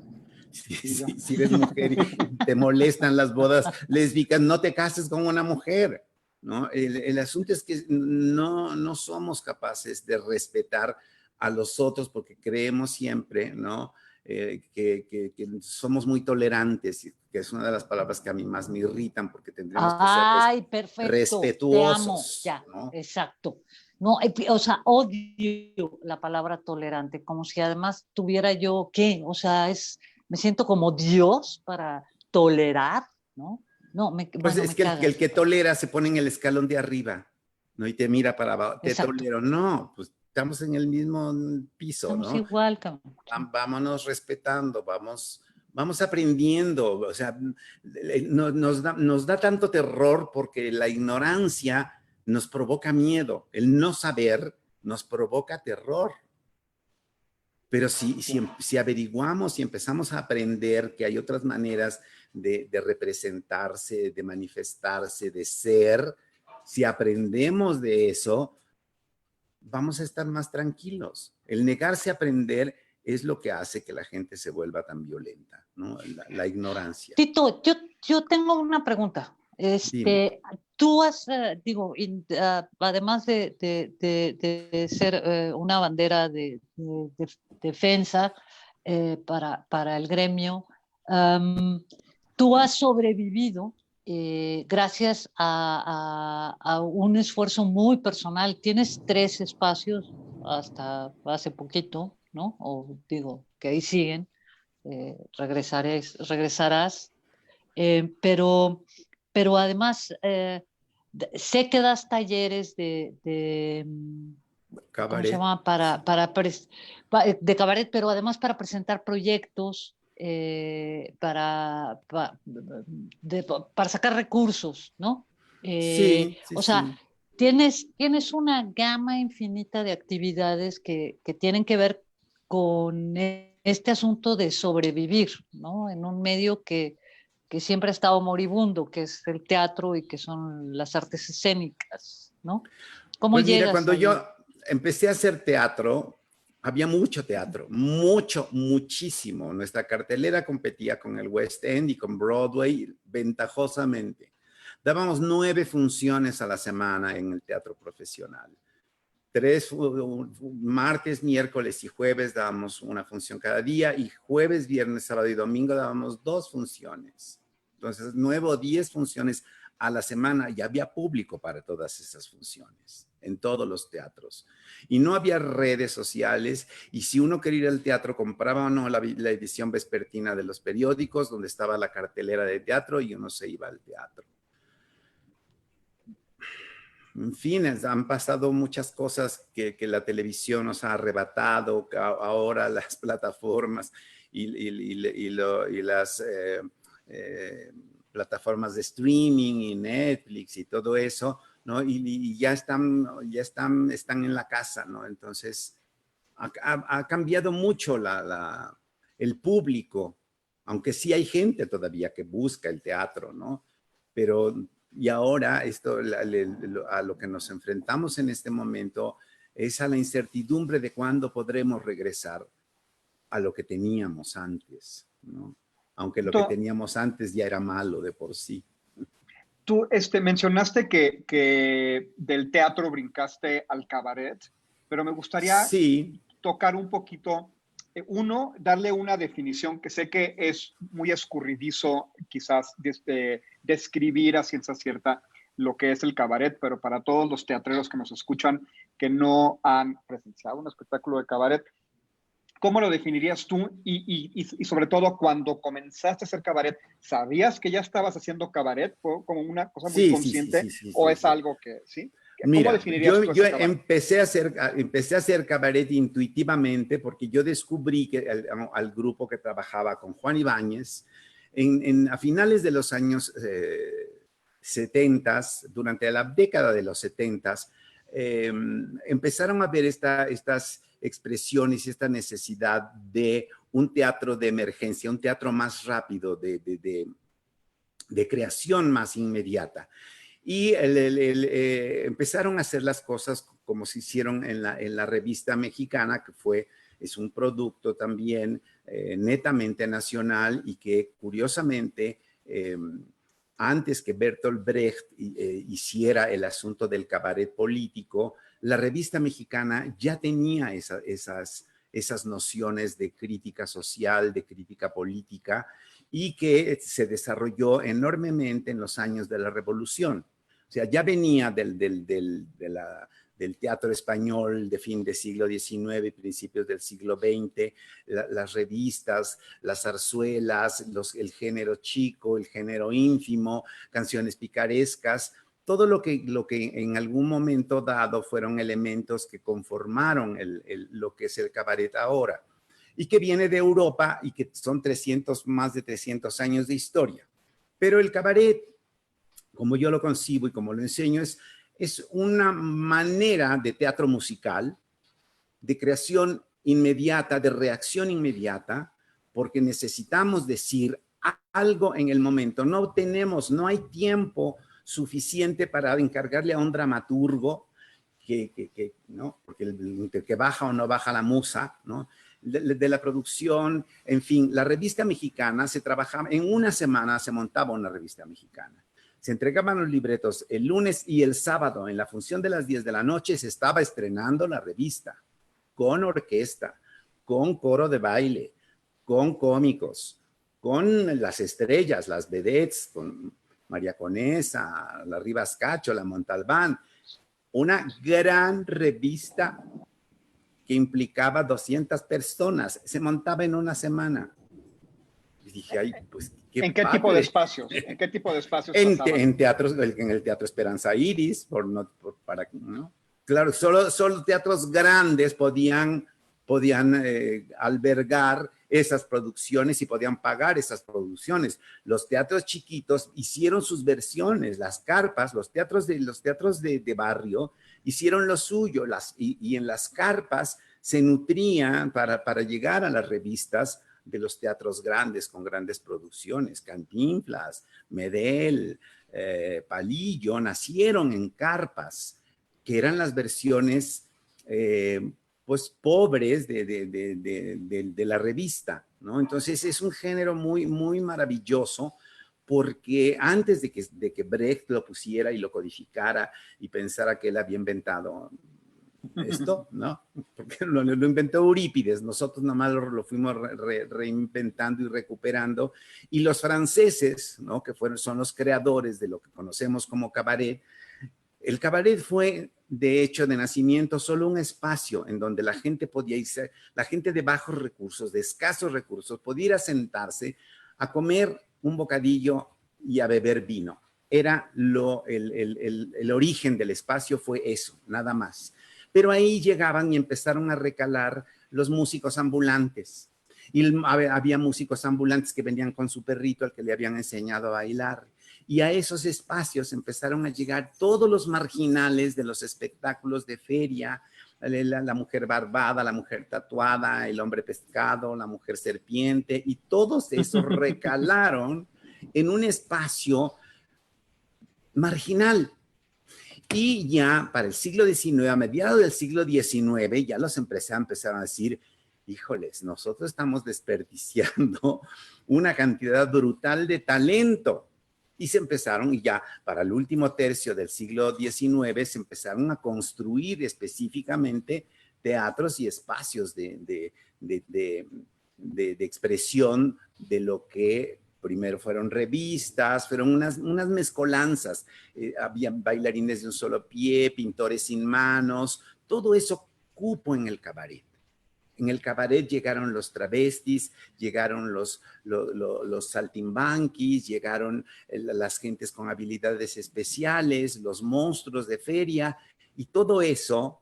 Si eres mujer y te molestan las bodas lésbicas, no te cases con una mujer, ¿no? El asunto es que no somos capaces de respetar a los otros porque creemos siempre, ¿no? Que somos muy tolerantes, que es una de las palabras que a mí más me irritan porque tendremos que ser respetuosos. Te amo, ya, ¿no? exacto. No, o sea, odio la palabra tolerante, como si además tuviera yo, ¿qué? O sea, me siento como Dios para tolerar, ¿no? No, pues es que el que tolera se pone en el escalón de arriba, ¿no? Y te mira para abajo, te tolero. No, pues estamos en el mismo piso, estamos ¿no? igual, vámonos respetando, vamos aprendiendo. O sea, nos da tanto terror porque la ignorancia nos provoca miedo. El no saber nos provoca terror. Pero si averiguamos y empezamos a aprender que hay otras maneras de representarse, de manifestarse, de ser, si aprendemos de eso, vamos a estar más tranquilos. El negarse a aprender es lo que hace que la gente se vuelva tan violenta, ¿no? La ignorancia. Tito, yo tengo una pregunta. Tú has, además de ser una bandera de defensa para el gremio, tú has sobrevivido gracias a un esfuerzo muy personal. Tienes 3 espacios hasta hace poquito, ¿no? O digo, que ahí siguen. Regresarás, pero además sé que das talleres de ¿cómo se llama? De cabaret, pero además para presentar proyectos, para sacar recursos, ¿no? O sea, tienes una gama infinita de actividades que tienen que ver con este asunto de sobrevivir, ¿no? En un medio que siempre ha estado moribundo, que es el teatro y que son las artes escénicas, ¿no? ¿Cómo pues llegas mira, cuando ahí? yo empecé a hacer teatro, había mucho teatro, muchísimo. Nuestra cartelera competía con el West End y con Broadway ventajosamente. Dábamos 9 funciones a la semana en el teatro profesional. 3 martes, miércoles y jueves dábamos una función cada día y jueves, viernes, sábado y domingo dábamos 2 funciones. Entonces, 9 o 10 funciones a la semana y había público para todas esas funciones en todos los teatros. Y no había redes sociales y si uno quería ir al teatro compraba o no la edición vespertina de los periódicos donde estaba la cartelera de teatro y uno se iba al teatro. En fin, han pasado muchas cosas que la televisión nos ha arrebatado, ahora las plataformas y las plataformas de streaming y Netflix y todo eso, ¿no? Y ya están en la casa, ¿no? Entonces, ha cambiado mucho el público, aunque sí hay gente todavía que busca el teatro, ¿no? Pero, y ahora a lo que nos enfrentamos en este momento es a la incertidumbre de cuándo podremos regresar a lo que teníamos antes, ¿no? Aunque lo que teníamos antes ya era malo de por sí. Tú mencionaste que del teatro brincaste al cabaret, pero me gustaría sí. tocar un poquito, uno, darle una definición que sé que es muy escurridizo, quizás describir a ciencia cierta lo que es el cabaret, pero para todos los teatreros que nos escuchan que no han presenciado un espectáculo de cabaret, ¿cómo lo definirías tú? Y sobre todo, cuando comenzaste a hacer cabaret, ¿sabías que ya estabas haciendo cabaret? ¿Fue como una cosa muy consciente? ¿O es algo que, sí? Mira, ¿Cómo definirías tú yo ese cabaret? empecé a hacer cabaret intuitivamente porque yo descubrí que al grupo que trabajaba con Juan Ibáñez, a finales de los años 70, durante la década de los 70, empezaron a ver estas expresiones y esta necesidad de un teatro de emergencia, un teatro más rápido, de creación más inmediata. Y empezaron a hacer las cosas como se hicieron en la revista mexicana, que es un producto también netamente nacional y que curiosamente, antes que Bertolt Brecht hiciera el asunto del cabaret político, la revista mexicana ya tenía esas nociones de crítica social, de crítica política, y que se desarrolló enormemente en los años de la Revolución. O sea, ya venía del teatro español de fin del siglo XIX, principios del siglo XX, las revistas, las zarzuelas, el género chico, el género ínfimo, canciones picarescas, todo lo que en algún momento dado fueron elementos que conformaron lo que es el cabaret ahora, y que viene de Europa y que son más de 300 años de historia. Pero el cabaret, como yo lo concibo y como lo enseño, es una manera de teatro musical, de creación inmediata, de reacción inmediata, porque necesitamos decir algo en el momento. No hay tiempo suficiente para encargarle a un dramaturgo ¿no? Porque que baja o no baja la musa, ¿no? De la producción, en fin, la revista mexicana se trabajaba, en una semana se montaba una revista mexicana. Se entregaban los libretos el lunes y el sábado, en la función de las 10 de la noche, se estaba estrenando la revista, con orquesta, con coro de baile, con cómicos, con las estrellas, las vedettes, con María Conesa, la Rivas Cacho, la Montalbán. Una gran revista que implicaba 200 personas. Se montaba en una semana. Y dije, ay, pues, ¿En qué tipo de espacios? ¿En qué tipo de espacios en el Teatro Esperanza Iris, ¿no? Claro, solo teatros grandes podían albergar esas producciones y podían pagar esas producciones. Los teatros chiquitos hicieron sus versiones, las carpas, los teatros de barrio hicieron lo suyo, y en las carpas se nutrían para llegar a las revistas de los teatros grandes con grandes producciones. Cantinflas, Medel, Palillo nacieron en carpas, que eran las versiones pues pobres de la revista, ¿no? Entonces es un género muy, muy maravilloso, porque antes de que Brecht lo pusiera y lo codificara y pensara que él había inventado esto, ¿no? Porque lo inventó Eurípides, nosotros nomás lo fuimos reinventando y recuperando, y los franceses, ¿no? Que son los creadores de lo que conocemos como cabaret. El cabaret fue, de hecho, de nacimiento, solo un espacio en donde la gente podía irse, la gente de bajos recursos, de escasos recursos, podía ir a sentarse a comer un bocadillo y a beber vino. Era el origen del espacio, fue eso, nada más. Pero ahí llegaban y empezaron a recalar los músicos ambulantes. Y había músicos ambulantes que venían con su perrito al que le habían enseñado a bailar. Y a esos espacios empezaron a llegar todos los marginales de los espectáculos de feria, la mujer barbada, la mujer tatuada, el hombre pescado, la mujer serpiente, y todos esos recalaron en un espacio marginal. Y ya para el siglo XIX, a mediados del siglo XIX, ya los empresarios empezaron a decir, híjoles, nosotros estamos desperdiciando una cantidad brutal de talento. Y se empezaron, y ya para el último tercio del siglo XIX, se empezaron a construir específicamente teatros y espacios de expresión de lo que primero fueron revistas, fueron unas mezcolanzas. Había bailarines de un solo pie, pintores sin manos, todo eso cupo en el cabaret. En el cabaret llegaron los travestis, llegaron los saltimbanquis, llegaron las gentes con habilidades especiales, los monstruos de feria, y todo eso,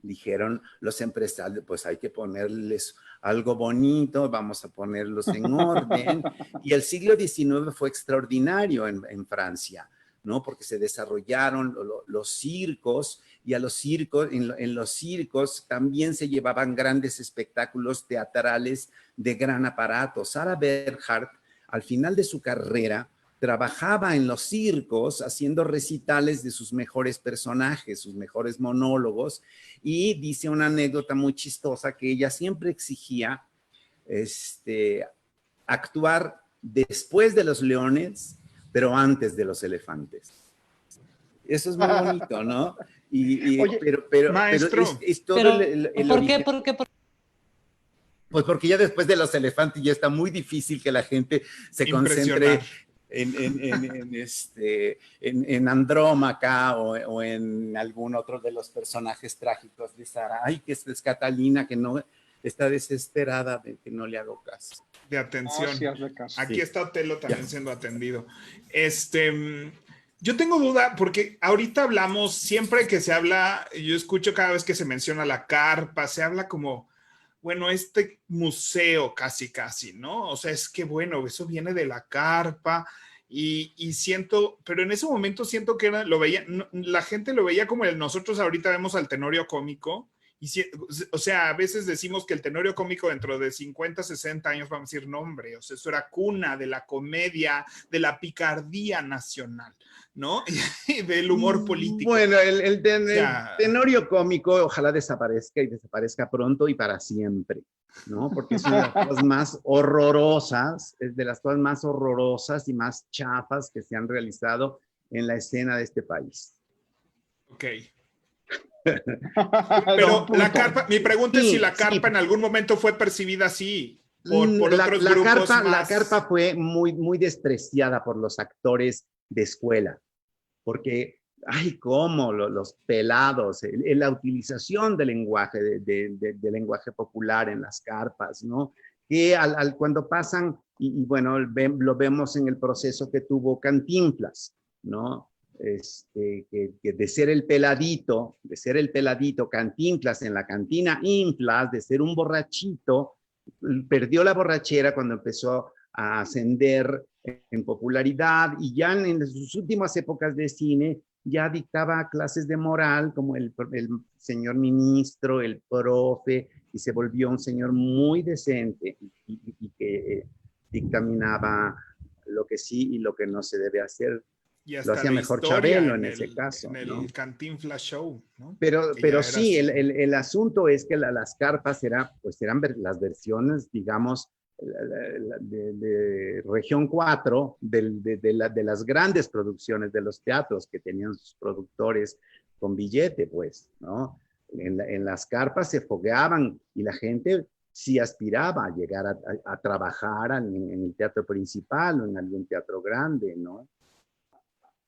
dijeron los empresarios, pues hay que ponerles algo bonito, vamos a ponerlos en orden. Y el siglo XIX fue extraordinario en Francia, ¿no? Porque se desarrollaron los circos, y a los circos, en los circos también se llevaban grandes espectáculos teatrales de gran aparato. Sarah Bernhardt, al final de su carrera, trabajaba en los circos haciendo recitales de sus mejores personajes, sus mejores monólogos, y dice una anécdota muy chistosa que ella siempre exigía actuar después de los leones, pero antes de los elefantes. Eso es muy bonito, ¿no? Oye, maestro, pero es todo el ¿por qué? ¿Por qué? Pues porque ya después de los elefantes ya está muy difícil que la gente se concentre en Andrómaca o en algún otro de los personajes trágicos de Sara. Ay, que es Catalina, que no está desesperada de que no le hago caso. De atención. No, sí, hazle caso. Aquí Sí. está Otelo también Ya. siendo atendido. Yo tengo duda porque ahorita hablamos, siempre que se habla, yo escucho cada vez que se menciona la carpa, se habla como, bueno, este museo casi, ¿no? O sea, es que bueno, eso viene de la carpa y siento, pero en ese momento siento que la gente lo veía como nosotros ahorita vemos al Tenorio Cómico. O sea, a veces decimos que el Tenorio Cómico dentro de 50, 60 años vamos a decir, no hombre, o sea, eso era cuna de la comedia, de la picardía nacional, ¿no? Y del humor político. Bueno, el sea, Tenorio Cómico ojalá desaparezca y desaparezca pronto y para siempre, ¿no? Porque es una de las cosas más horrorosas, es de las cosas más horrorosas y más chafas que se han realizado en la escena de este país. Ok. Pero la carpa, mi pregunta es si la carpa en algún momento fue percibida así por otros grupos más. La carpa fue muy despreciada por los actores de escuela, porque, ay, cómo los pelados, la utilización del lenguaje, de lenguaje popular en las carpas, ¿no? Que cuando pasan, y bueno, lo vemos en el proceso que tuvo Cantinflas, ¿no? Que de ser el peladito Cantinflas en la cantina Inflas, de ser un borrachito, perdió la borrachera cuando empezó a ascender en popularidad, y ya en sus últimas épocas de cine ya dictaba clases de moral como el señor ministro, el profe, y se volvió un señor muy decente y que dictaminaba lo que sí y lo que no se debe hacer. Y hasta lo hacía mejor Chabelo en ese caso. En el ¿no? Cantinflas Show, ¿no? Pero sí, el asunto es que las carpas eran las versiones, digamos, de Región 4, de las grandes producciones de los teatros que tenían sus productores con billete, pues, ¿no? En las carpas se fogueaban y la gente sí aspiraba a llegar a trabajar en el teatro principal o en algún teatro grande, ¿no?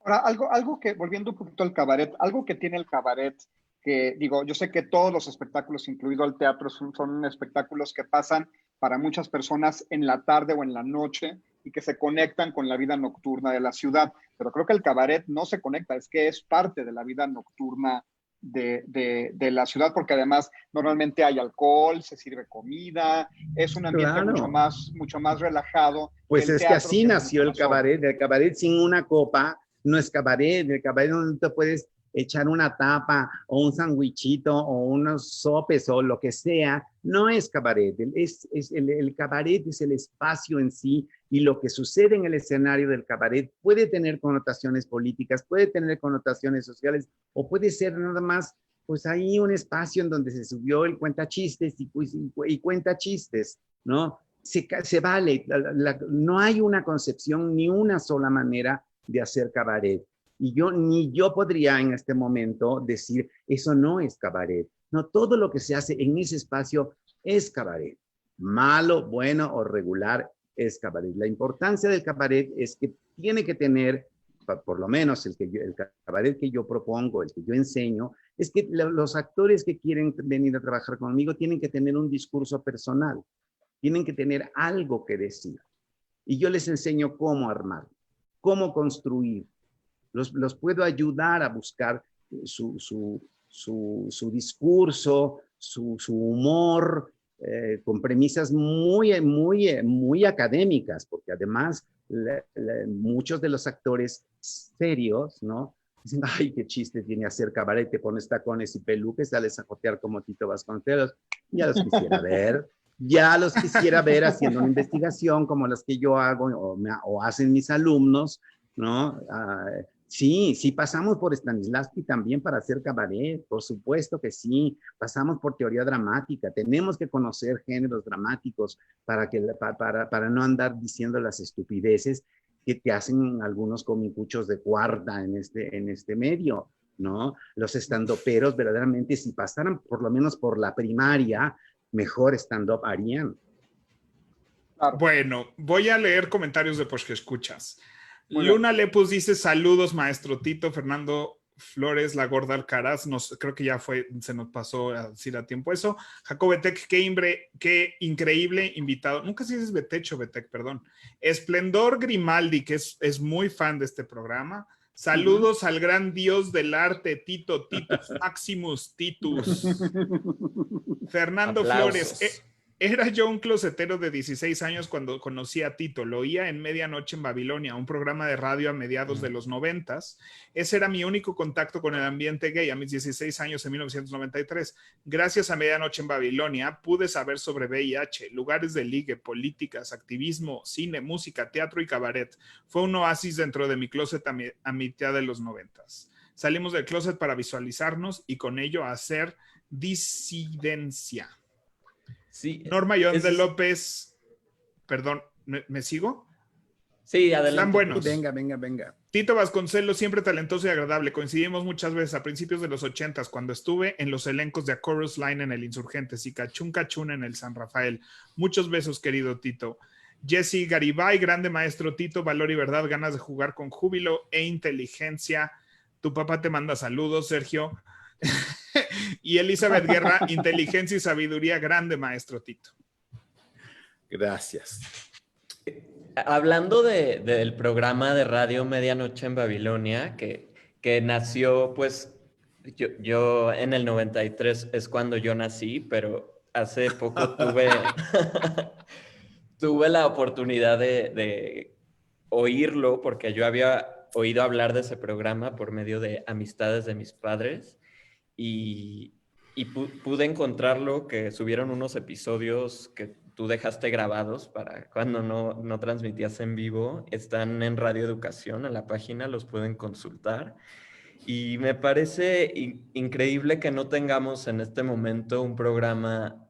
Ahora, algo que, volviendo un poquito al cabaret, algo que tiene el cabaret, que digo, yo sé que todos los espectáculos, incluido el teatro, son espectáculos que pasan para muchas personas en la tarde o en la noche y que se conectan con la vida nocturna de la ciudad, pero creo que el cabaret no se conecta, es que es parte de la vida nocturna de la ciudad, porque además normalmente hay alcohol, se sirve comida, es un ambiente Claro. mucho más relajado. Pues El es que teatro así tiene nació mucho el más orden. cabaret. El cabaret sin una copa no es cabaret. El cabaret donde te puedes echar una tapa o un sandwichito o unos sopes o lo que sea, no es cabaret. El cabaret es el espacio en sí, y lo que sucede en el escenario del cabaret puede tener connotaciones políticas, puede tener connotaciones sociales, o puede ser nada más, pues ahí un espacio en donde se subió el cuentachistes y cuenta chistes, ¿no? Se vale, no hay una concepción ni una sola manera de hacer cabaret. Y ni yo podría en este momento decir, eso no es cabaret. No, todo lo que se hace en ese espacio es cabaret. Malo, bueno o regular es cabaret. La importancia del cabaret es que tiene que tener, por lo menos el cabaret que yo propongo, el que yo enseño, es que los actores que quieren venir a trabajar conmigo tienen que tener un discurso personal, tienen que tener algo que decir. Y yo les enseño cómo armar, cómo construir. Los puedo ayudar a buscar su discurso, su humor, con premisas muy académicas, porque además muchos de los actores serios, ¿no? Dicen, ay, qué chiste tiene hacer cabaret, te pones tacones y peluques, sales a jotear como Tito Vasconcelos. Ya los quisiera ver. Ya los quisiera ver haciendo una investigación como las que yo hago o hacen mis alumnos, ¿no? Sí, pasamos por Stanislavski también para hacer cabaret, por supuesto que sí, pasamos por teoría dramática, tenemos que conocer géneros dramáticos para no andar diciendo las estupideces que te hacen algunos comicuchos de cuarta en este medio, ¿no? Los estandoperos verdaderamente, si pasaran por lo menos por la primaria, mejor stand-up harían. Claro. Bueno, voy a leer comentarios de Pues que escuchas. Muy Luna Lepus dice, saludos, maestro Tito. Fernando Flores, la gorda Alcaraz, creo que ya se nos pasó a decir a tiempo eso. Jacob Betec, qué increíble invitado. Nunca se dices Betech o Betec, perdón. Esplendor Grimaldi, que es muy fan de este programa. Saludos al gran dios del arte, Tito, Titus Maximus, Titus. Fernando Aplausos. Flores, era yo un closetero de 16 años cuando conocí a Tito. Lo oía en Medianoche en Babilonia, un programa de radio a mediados de los 90s. Ese era mi único contacto con el ambiente gay a mis 16 años en 1993. Gracias a Medianoche en Babilonia pude saber sobre VIH, lugares de ligue, políticas, activismo, cine, música, teatro y cabaret. Fue un oasis dentro de mi closet a mitad de los 90s. Salimos del closet para visualizarnos y con ello hacer disidencia. Sí, Norma John de López, perdón, ¿me sigo? Sí, adelante. Están buenos. Venga. Tito Vasconcelos, siempre talentoso y agradable. Coincidimos muchas veces a principios de los 80s cuando estuve en los elencos de A Chorus Line en el Insurgentes y Cachún Cachún en el San Rafael. Muchos besos, querido Tito. Jesse Garibay, grande maestro Tito, valor y verdad, ganas de jugar con júbilo e inteligencia. Tu papá te manda saludos, Sergio. Y Elizabeth Guerra, inteligencia y sabiduría, grande maestro Tito. Gracias. Hablando del programa de radio Medianoche en Babilonia, que nació, pues, yo en el 93 es cuando yo nací, pero hace poco tuve la oportunidad de oírlo, porque yo había oído hablar de ese programa por medio de amistades de mis padres, y pude encontrarlo, que subieron unos episodios que tú dejaste grabados para cuando no transmitías en vivo. Están en Radio Educación, en la página, los pueden consultar. Y me parece increíble que no tengamos en este momento un programa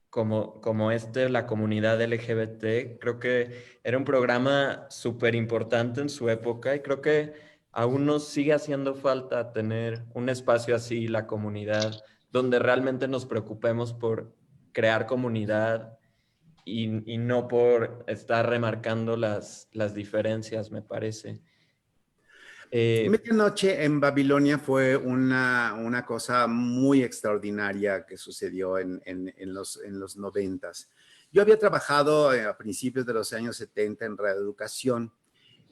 como este, la comunidad LGBT. Creo que era un programa súper importante en su época y creo que aún nos sigue haciendo falta tener un espacio así, la comunidad, donde realmente nos preocupemos por crear comunidad y no por estar remarcando las diferencias, me parece. Medianoche en Babilonia fue una cosa muy extraordinaria que sucedió en los 90s. Yo había trabajado a principios de los años 70 en radioeducación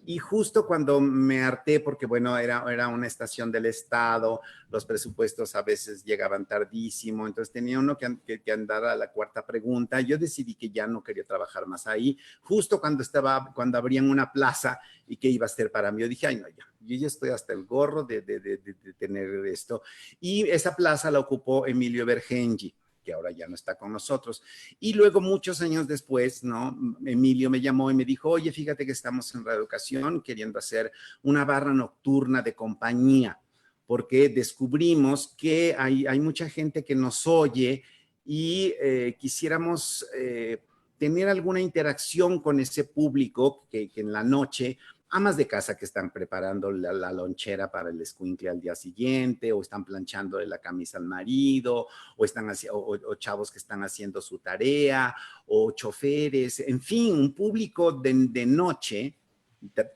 Y justo cuando me harté, porque bueno, era una estación del Estado, los presupuestos a veces llegaban tardísimo, entonces tenía uno que andar a la cuarta pregunta. Yo decidí que ya no quería trabajar más ahí, justo cuando abrían una plaza y que iba a ser para mí. Yo dije, ay no, yo ya estoy hasta el gorro de tener esto. Y esa plaza la ocupó Emilio Bergengi, que ahora ya no está con nosotros. Y luego, muchos años después, ¿no? Emilio me llamó y me dijo, oye, fíjate que estamos en Reeducación queriendo hacer una barra nocturna de compañía, porque descubrimos que hay mucha gente que nos oye y quisiéramos tener alguna interacción con ese público que en la noche, amas de casa que están preparando la lonchera para el escuincle al día siguiente, o están planchándole la camisa al marido, o chavos que están haciendo su tarea, o choferes, en fin, un público de noche,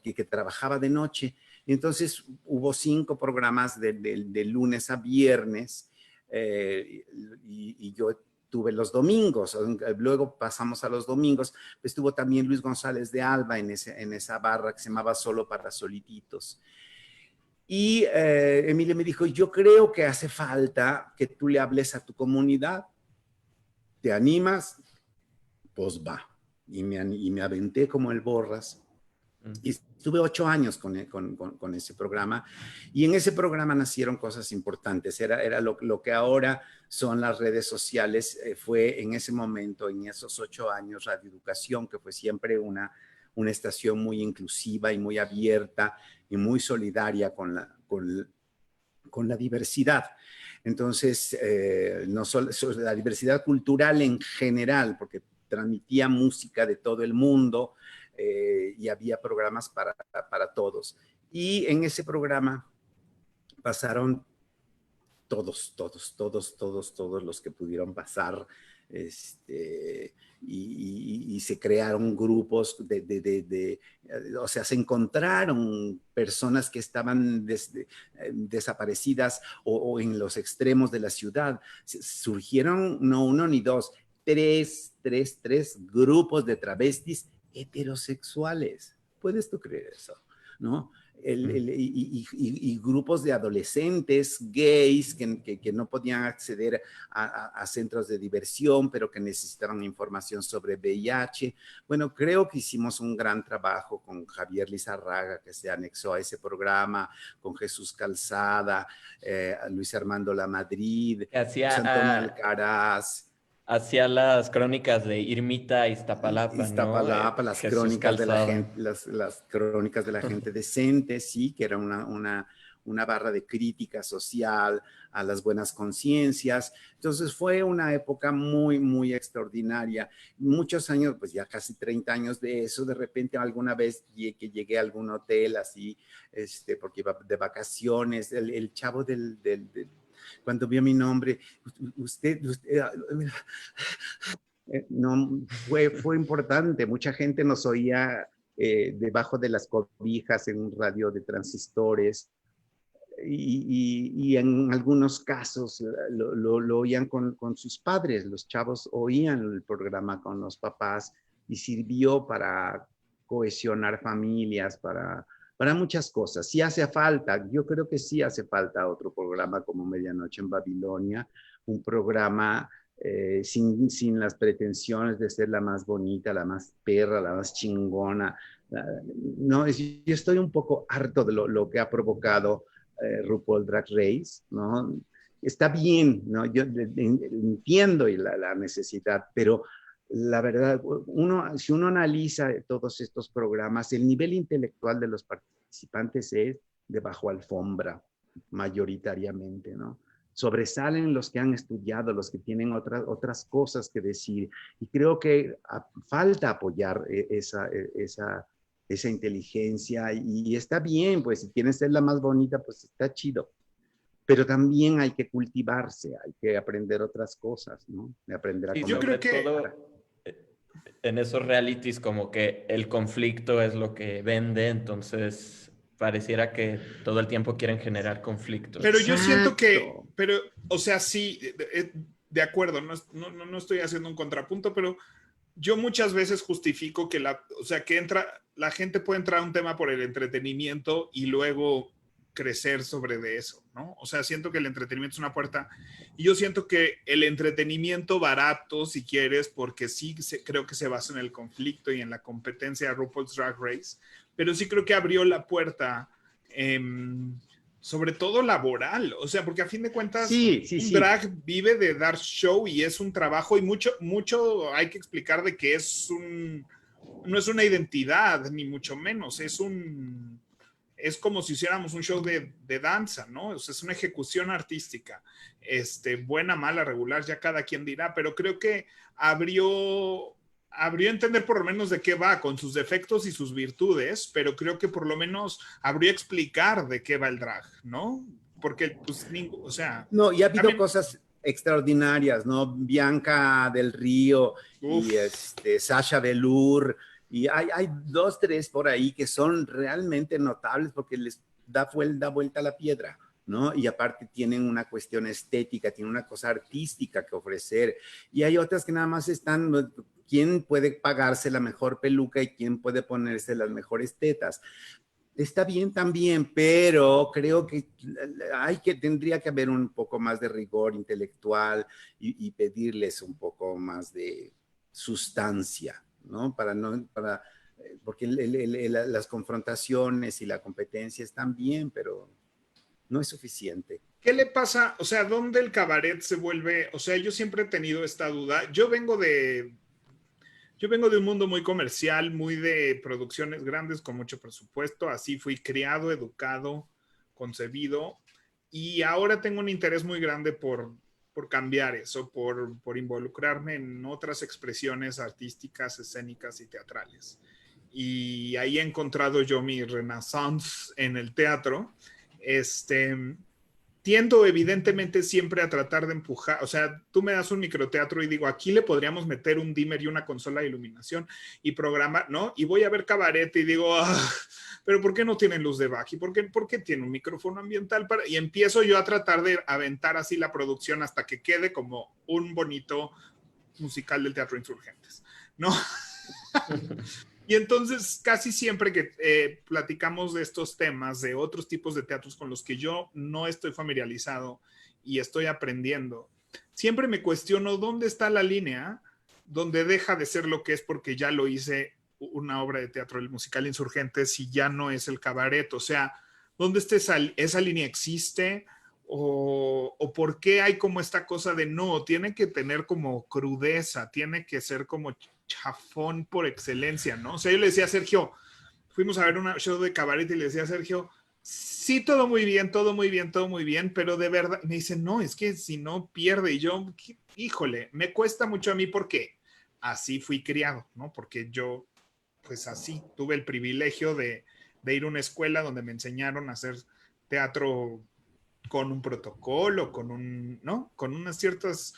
que trabajaba de noche. Entonces hubo 5 programas de lunes a viernes, y yo tuve los domingos, luego pasamos a los domingos. Estuvo también Luis González de Alba en esa barra que se llamaba Solo para Solititos. Y Emilio me dijo, yo creo que hace falta que tú le hables a tu comunidad. ¿Te animas? Pues va. Y me aventé como el Borras. Y estuve 8 años con ese programa, y en ese programa nacieron cosas importantes. Era lo que ahora son las redes sociales. Fue en ese momento, en esos 8 años, Radio Educación, que fue siempre una estación muy inclusiva y muy abierta y muy solidaria con la diversidad. Entonces, no solo la diversidad cultural en general, porque transmitía música de todo el mundo, y había programas para todos. Y en ese programa pasaron todos los que pudieron pasar, y se crearon grupos o sea, se encontraron personas que estaban desaparecidas o en los extremos de la ciudad. Surgieron no 1 ni 2, 3 grupos de travestis heterosexuales. ¿Puedes tú creer eso? ¿No? Y grupos de adolescentes gays que no podían acceder a centros de diversión, pero que necesitaban información sobre VIH. Bueno, creo que hicimos un gran trabajo con Javier Lizarraga, que se anexó a ese programa, con Jesús Calzada, Luis Armando Lamadrid, Antonio Alcaraz. Hacía las crónicas de Irmita Iztapalapa, Iztapalapa, ¿no? las crónicas de la gente, las crónicas de la gente decente, sí, que era una barra de crítica social a las buenas conciencias. Entonces fue una época muy, muy extraordinaria. Muchos años, pues ya casi 30 años de eso. De repente alguna vez que llegué a algún hotel así, porque iba de vacaciones, el chavo cuando vio mi nombre, usted no, fue importante. Mucha gente nos oía debajo de las cobijas en un radio de transistores, y en algunos casos lo oían con sus padres. Los chavos oían el programa con los papás, y sirvió para cohesionar familias, para muchas cosas. Sí hace falta, yo creo que sí hace falta otro programa como Medianoche en Babilonia, un programa sin las pretensiones de ser la más bonita, la más perra, la más chingona. No, yo estoy un poco harto de lo que ha provocado RuPaul Drag Race, ¿no? Está bien, ¿no? Yo entiendo la necesidad, pero la verdad, si uno analiza todos estos programas, el nivel intelectual de los participantes es de bajo alfombra, mayoritariamente, ¿no? Sobresalen los que han estudiado, los que tienen otras cosas que decir, y creo que falta apoyar esa inteligencia, y está bien, pues si quieres ser la más bonita, pues está chido. Pero también hay que cultivarse, hay que aprender otras cosas, ¿no? De aprender a comer. Yo creo que todo, en esos realities, como que el conflicto es lo que vende, entonces pareciera que todo el tiempo quieren generar conflictos. Pero yo siento que, o sea, sí, de acuerdo, no estoy haciendo un contrapunto, pero yo muchas veces justifico que la gente puede entrar a un tema por el entretenimiento y luego crecer sobre de eso, ¿no? O sea, siento que el entretenimiento es una puerta y yo siento que el entretenimiento barato, si quieres, porque sí creo que se basa en el conflicto y en la competencia de RuPaul's Drag Race, pero sí creo que abrió la puerta, sobre todo laboral, o sea, porque a fin de cuentas un drag vive de dar show y es un trabajo y mucho hay que explicar de que no es una identidad, ni mucho menos, es como si hiciéramos un show de danza, ¿no? O sea, es una ejecución artística, buena, mala, regular, ya cada quien dirá, pero creo que abrió a entender por lo menos de qué va, con sus defectos y sus virtudes, pero creo que por lo menos abrió a explicar de qué va el drag, ¿no? Porque, pues, o sea... No, y ha habido cosas extraordinarias, ¿no? Bianca del Río y Sasha Velour, y hay 2, 3 por ahí que son realmente notables porque les da vuelta a la piedra, ¿no? Y aparte tienen una cuestión estética, tienen una cosa artística que ofrecer, y hay otras que nada más están... ¿Quién puede pagarse la mejor peluca y quién puede ponerse las mejores tetas? Está bien también, pero creo que tendría que haber un poco más de rigor intelectual y pedirles un poco más de sustancia, ¿no? Porque las confrontaciones y la competencia están bien, pero no es suficiente. ¿Qué le pasa? O sea, ¿dónde el cabaret se vuelve? O sea, yo siempre he tenido esta duda. Yo vengo de un mundo muy comercial, muy de producciones grandes con mucho presupuesto. Así fui criado, educado, concebido. Y ahora tengo un interés muy grande por cambiar eso, por involucrarme en otras expresiones artísticas, escénicas y teatrales. Y ahí he encontrado yo mi renaissance en el teatro. Tiendo evidentemente siempre a tratar de empujar, o sea, tú me das un microteatro y digo, aquí le podríamos meter un dimmer y una consola de iluminación y programar, ¿no? Y voy a ver cabaret y digo, pero ¿por qué no tienen luz de baja? ¿Y por qué tiene un micrófono ambiental? Y empiezo yo a tratar de aventar así la producción hasta que quede como un bonito musical del Teatro Insurgentes, ¿no? Y entonces casi siempre que platicamos de estos temas, de otros tipos de teatros con los que yo no estoy familiarizado y estoy aprendiendo, siempre me cuestiono dónde está la línea donde deja de ser lo que es porque ya lo hice una obra de teatro, el musical Insurgentes, y ya no es el cabaret. O sea, ¿dónde está esa línea? ¿Existe? ¿O por qué hay como esta cosa de no, tiene que tener como crudeza, tiene que ser como chafón por excelencia, ¿no? O sea, yo le decía a Sergio, fuimos a ver un show de cabaret y le decía a Sergio, sí, todo muy bien, todo muy bien, todo muy bien, pero de verdad, me dice, no, es que si no pierde, y yo, híjole, me cuesta mucho a mí porque así fui criado, ¿no? Porque yo, pues así, tuve el privilegio de ir a una escuela donde me enseñaron a hacer teatro con un protocolo, ¿no? Con unas ciertas,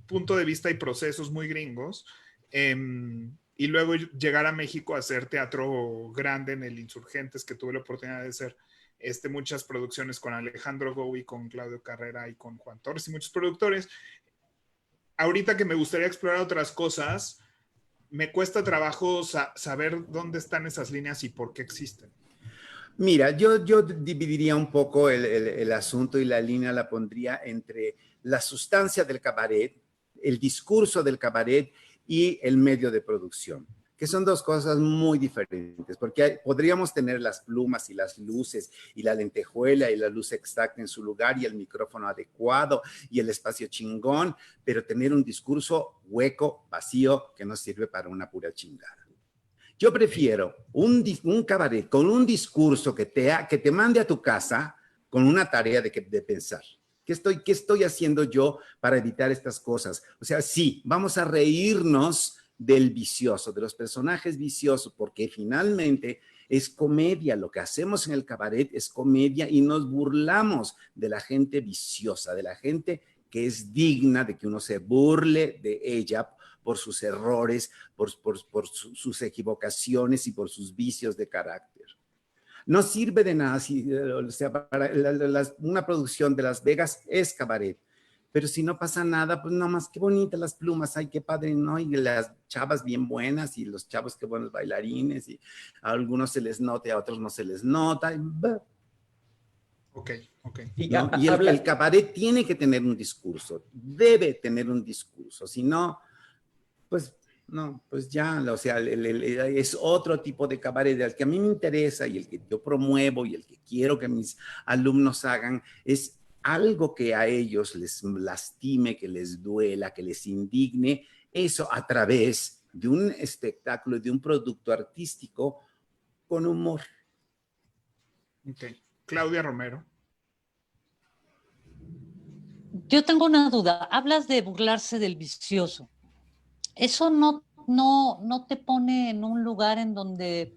punto de vista y procesos muy gringos, y luego llegar a México a hacer teatro grande en el Insurgentes, que tuve la oportunidad de hacer muchas producciones con Alejandro Gou y con Claudio Carrera y con Juan Torres y muchos productores. Ahorita que me gustaría explorar otras cosas, me cuesta trabajo saber dónde están esas líneas y por qué existen. Mira, yo dividiría un poco el asunto y la línea la pondría entre la sustancia del cabaret, el discurso del cabaret y el medio de producción, que son dos cosas muy diferentes, porque podríamos tener las plumas y las luces y la lentejuela y la luz exacta en su lugar y el micrófono adecuado y el espacio chingón, pero tener un discurso hueco, vacío, que no sirve para una pura chingada. Yo prefiero un cabaret con un discurso que te mande a tu casa con una tarea de pensar. ¿Qué estoy haciendo yo para evitar estas cosas? O sea, sí, vamos a reírnos del vicioso, de los personajes viciosos, porque finalmente es comedia. Lo que hacemos en el cabaret es comedia y nos burlamos de la gente viciosa, de la gente que es digna de que uno se burle de ella por sus errores, por sus equivocaciones y por sus vicios de carácter. No sirve de nada, o sea, para una producción de Las Vegas es cabaret, pero si no pasa nada, pues nomás qué bonitas las plumas, ay, qué padre, ¿no? Y las chavas bien buenas y los chavos qué buenos bailarines y a algunos se les nota y a otros no se les nota. Ok, ok. ¿No? Y el cabaret tiene que tener un discurso, debe tener un discurso, si no, pues no, pues ya, o sea, es otro tipo de cabaret, el que a mí me interesa y el que yo promuevo y el que quiero que mis alumnos hagan, es algo que a ellos les lastime, que les duela, que les indigne, eso a través de un espectáculo, de un producto artístico con humor. Ok. Claudia Romero. Yo tengo una duda. Hablas de burlarse del vicioso. ¿Eso no te pone en un lugar en donde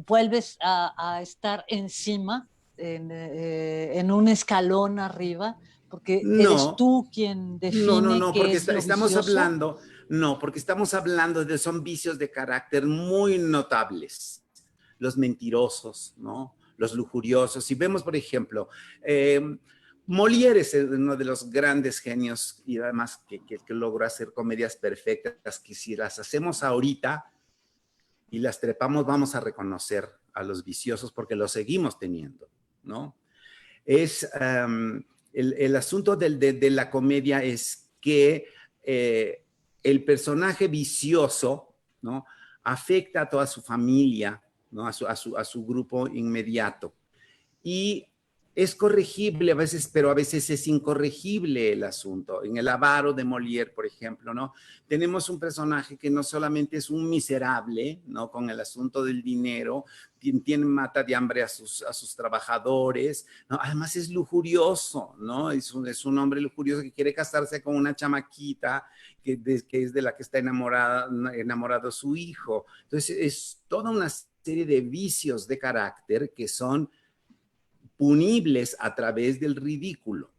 vuelves a estar encima, en un escalón arriba? Porque eres tú quien define qué porque es lo estamos vicioso. hablando, porque estamos hablando son vicios de carácter muy notables. Los mentirosos, ¿no? Los lujuriosos. Si vemos, por ejemplo, Molière es uno de los grandes genios y además que logró hacer comedias perfectas que si las hacemos ahorita y las trepamos vamos a reconocer a los viciosos porque los seguimos teniendo, ¿no? Es el asunto de la comedia es que el personaje vicioso, ¿no? Afecta a toda su familia, ¿no? A su grupo inmediato. Y es corregible a veces, pero a veces es incorregible el asunto. En El avaro de Molière, por ejemplo, ¿no? Tenemos un personaje que no solamente es un miserable, ¿no? Con el asunto del dinero, mata de hambre a sus trabajadores, ¿no? Además es lujurioso, ¿no? Es un hombre lujurioso que quiere casarse con una chamaquita que es de la que está enamorado su hijo. Entonces es toda una serie de vicios de carácter que son punibles a través del ridículo.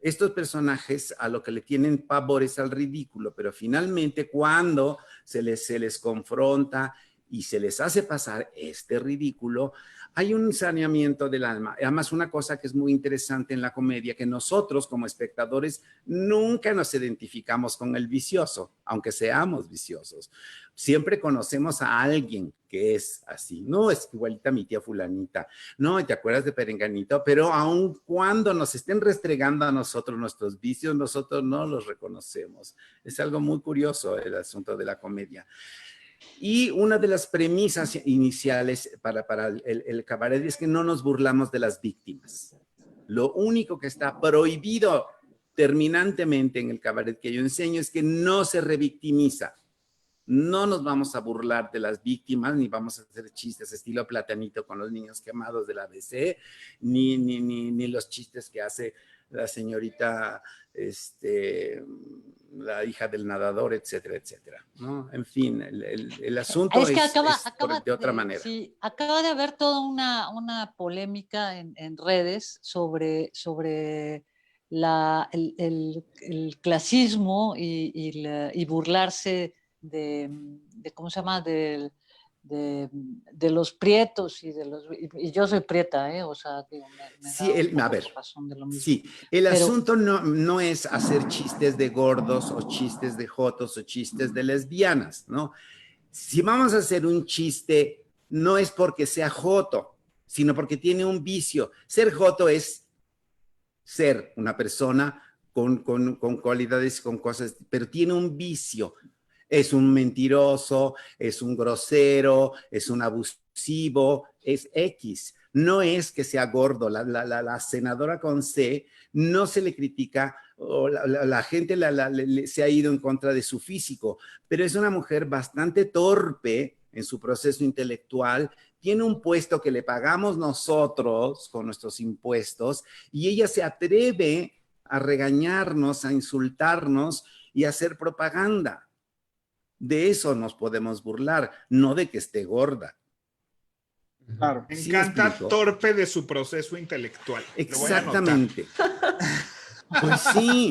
Estos personajes a lo que le tienen pavor es al ridículo, pero finalmente cuando se les confronta y se les hace pasar este ridículo, hay un saneamiento del alma. Además, una cosa que es muy interesante en la comedia, que nosotros como espectadores nunca nos identificamos con el vicioso, aunque seamos viciosos. Siempre conocemos a alguien que es así. No, es igualita mi tía fulanita. No, ¿te acuerdas de Perenganito? Pero aun cuando nos estén restregando a nosotros nuestros vicios, nosotros no los reconocemos. Es algo muy curioso el asunto de la comedia. Y una de las premisas iniciales para el cabaret es que no nos burlamos de las víctimas. Lo único que está prohibido terminantemente en el cabaret que yo enseño es que no se revictimiza. No nos vamos a burlar de las víctimas, ni vamos a hacer chistes estilo Platanito con los niños quemados del ABC, ni los chistes que hace la señorita, la hija del nadador, etcétera, etcétera, ¿no? En fin, el asunto es de otra manera. Sí, acaba de haber toda una polémica en redes sobre el clasismo y burlarse de ¿cómo se llama? De los prietos y yo soy prieta, o sea, digo, sí, a ver, razón de lo mismo. Sí, asunto no es hacer chistes de gordos o chistes de jotos o chistes de lesbianas, ¿no? Si vamos a hacer un chiste, no es porque sea joto, sino porque tiene un vicio. Ser joto es ser una persona con cualidades, con cosas, pero tiene un vicio. Es un mentiroso, es un grosero, es un abusivo, es X. No es que sea gordo. La senadora con C no se le critica, o la gente se ha ido en contra de su físico, pero es una mujer bastante torpe en su proceso intelectual, tiene un puesto que le pagamos nosotros con nuestros impuestos y ella se atreve a regañarnos, a insultarnos y a hacer propaganda. De eso nos podemos burlar, no de que esté gorda. Claro. Me ¿Sí encanta explico? torpe de su proceso intelectual. Exactamente. Pues sí.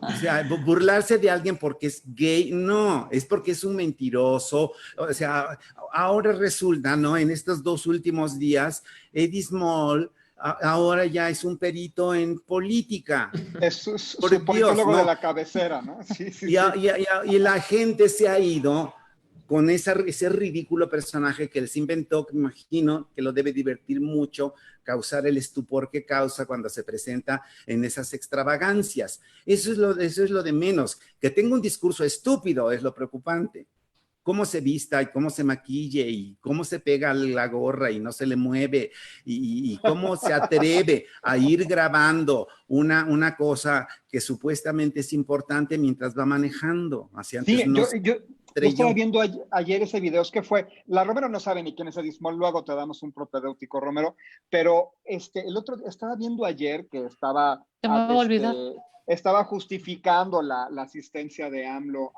O sea, burlarse de alguien porque es gay, no, es porque es un mentiroso. O sea, ahora resulta, ¿no? En estos 2 últimos días, Eddie Small ahora ya es un perito en política. Es su Por Dios, politólogo ¿no? de la cabecera, ¿no? Sí, sí, Y, sí. y la gente se ha ido con ese ridículo personaje que él se inventó, que me imagino que lo debe divertir mucho, causar el estupor que causa cuando se presenta en esas extravagancias. Eso es lo de menos. Que tenga un discurso estúpido es lo preocupante. Cómo se vista y cómo se maquille y cómo se pega la gorra y no se le mueve y cómo se atreve a ir grabando una cosa que supuestamente es importante mientras va manejando. Así antes Sí, no yo estaba viendo ayer ese video, es que fue, la Romero no sabe ni quién es Edismol, luego te damos un propedéutico, Romero, pero el otro, estaba viendo ayer que estaba, Se me va a olvidar. estaba justificando la asistencia de AMLO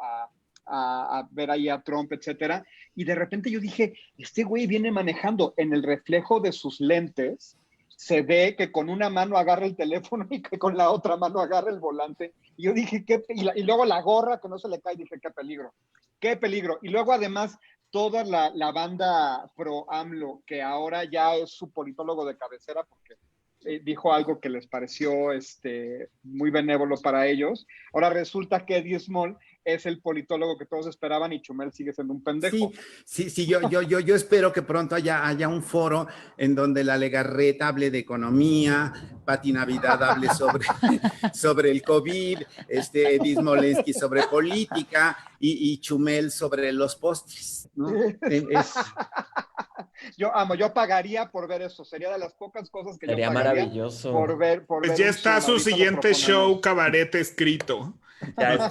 a ver ahí a Trump, etcétera, y de repente yo dije, este güey viene manejando en el reflejo de sus lentes, se ve que con una mano agarra el teléfono y que con la otra mano agarra el volante, y yo dije, y luego la gorra que no se le cae, dije, qué peligro. Qué peligro. Y luego además toda la banda pro AMLO, que ahora ya es su politólogo de cabecera porque dijo algo que les pareció muy benévolo para ellos. Ahora resulta que Eddie Small es el politólogo que todos esperaban y Chumel sigue siendo un pendejo. Sí, yo espero que pronto haya un foro en donde la Legarreta hable de economía, Pati Navidad hable sobre el COVID, Edith Smolensky sobre política y Chumel sobre los postres, ¿no? Yo pagaría por ver eso, sería de las pocas cosas que sería yo pagaría maravilloso. por ver. Pues ya está su siguiente show cabaret escrito. Ya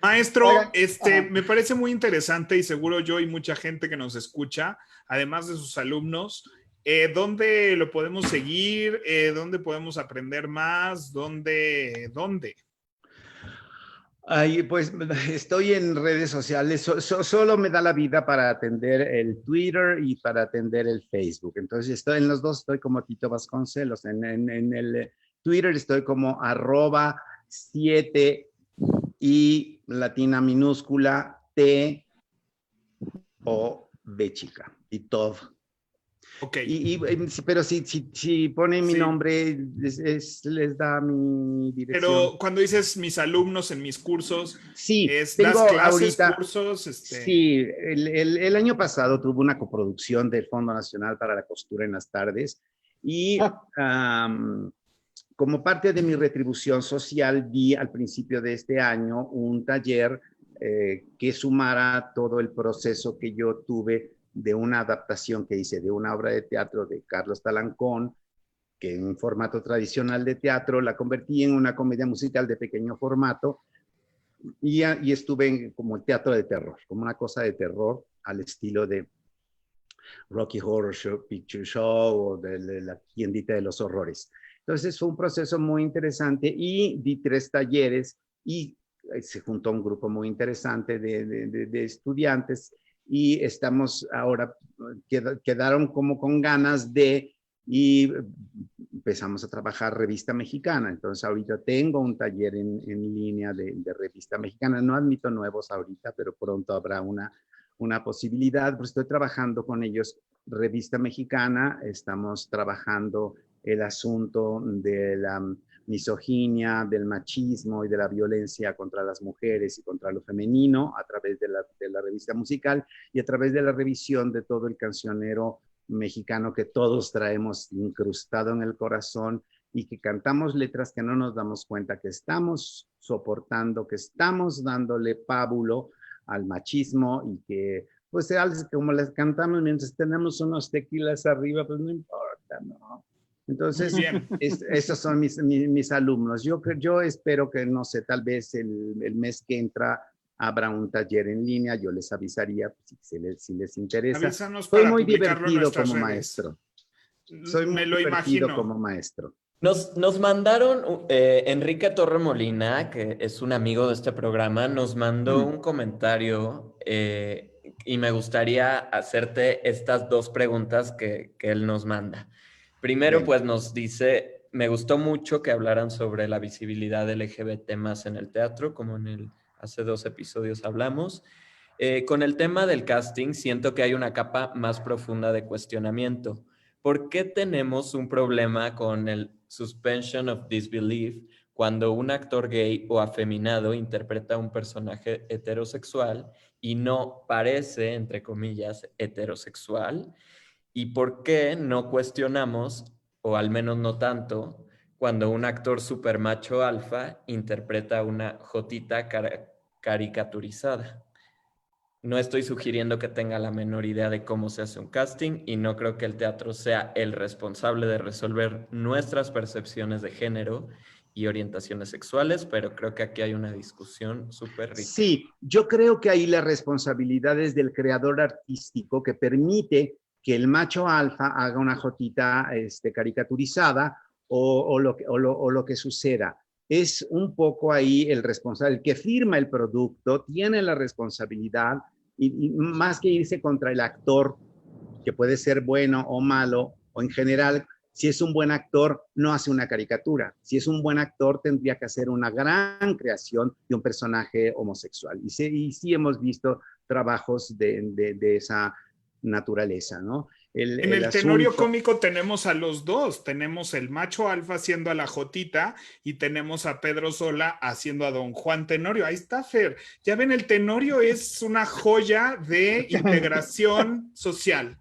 Maestro, Oigan, me parece muy interesante y seguro yo y mucha gente que nos escucha, además de sus alumnos, ¿dónde lo podemos seguir? ¿Dónde podemos aprender más? ¿Dónde? Ay, pues estoy en redes sociales, solo me da la vida para atender el Twitter y para atender el Facebook. Entonces estoy en los dos, estoy como Tito Vasconcelos. En el Twitter estoy como @7 y latina minúscula T o B chica y Tov. Okay. Pero si ponen mi nombre, les da mi dirección. Pero cuando dices mis alumnos en mis cursos, sí, ¿das clases, cursos? Sí, el año pasado tuve una coproducción del Fondo Nacional para la Costura en las Tardes y como parte de mi retribución social di al principio de este año un taller que sumara todo el proceso que yo tuve de una adaptación que hice de una obra de teatro de Carlos Talancón, que en un formato tradicional de teatro la convertí en una comedia musical de pequeño formato y estuve como el teatro de terror, como una cosa de terror al estilo de Rocky Horror Picture Show o de la tiendita de los horrores. Entonces fue un proceso muy interesante y di 3 talleres y se juntó un grupo muy interesante de estudiantes y estamos ahora, quedaron como con ganas y empezamos a trabajar revista mexicana. Entonces ahorita tengo un taller en línea de revista mexicana. No admito nuevos ahorita, pero pronto habrá una posibilidad. Pues estoy trabajando con ellos revista mexicana. Estamos trabajando el asunto de la misoginia, del machismo y de la violencia contra las mujeres y contra lo femenino a través de la revista musical y a través de la revisión de todo el cancionero mexicano que todos traemos incrustado en el corazón y que cantamos letras que no nos damos cuenta que estamos soportando, que estamos dándole pábulo al machismo y que pues como las cantamos mientras tenemos unos tequilas arriba, pues no importa, ¿no? Entonces, esos son mis alumnos. Yo espero que, no sé, tal vez el mes que entra habrá un taller en línea. Yo les avisaría si les interesa. Avísanos Soy para muy publicarlo en divertido nuestras como redes. maestro. Soy Me muy lo divertido imagino. como maestro. Nos mandaron, Enrique Torremolina, que es un amigo de este programa, nos mandó un comentario y me gustaría hacerte estas 2 preguntas que él nos manda. Primero, pues nos dice, me gustó mucho que hablaran sobre la visibilidad LGBT más en el teatro, como hace 2 episodios hablamos. Con el tema del casting, siento que hay una capa más profunda de cuestionamiento. ¿por qué tenemos un problema con el suspension of disbelief cuando un actor gay o afeminado interpreta a un personaje heterosexual y no parece, entre comillas, heterosexual? ¿Y por qué no cuestionamos, o al menos no tanto, cuando un actor super macho alfa interpreta a una jotita caricaturizada? No estoy sugiriendo que tenga la menor idea de cómo se hace un casting y no creo que el teatro sea el responsable de resolver nuestras percepciones de género y orientaciones sexuales, pero creo que aquí hay una discusión súper rica. Sí, yo creo que ahí la responsabilidad es del creador artístico que permite que el macho alfa haga una jotita caricaturizada o lo que suceda. Es un poco ahí el responsable, el que firma el producto tiene la responsabilidad y más que irse contra el actor, que puede ser bueno o malo, o en general, si es un buen actor, no hace una caricatura. Si es un buen actor, tendría que hacer una gran creación de un personaje homosexual. Y sí hemos visto trabajos de esa naturaleza, ¿no? En el Tenorio cómico tenemos a los dos. Tenemos el macho alfa haciendo a la Jotita y tenemos a Pedro Sola haciendo a Don Juan Tenorio. Ahí está, Fer. Ya ven, el Tenorio es una joya de integración social.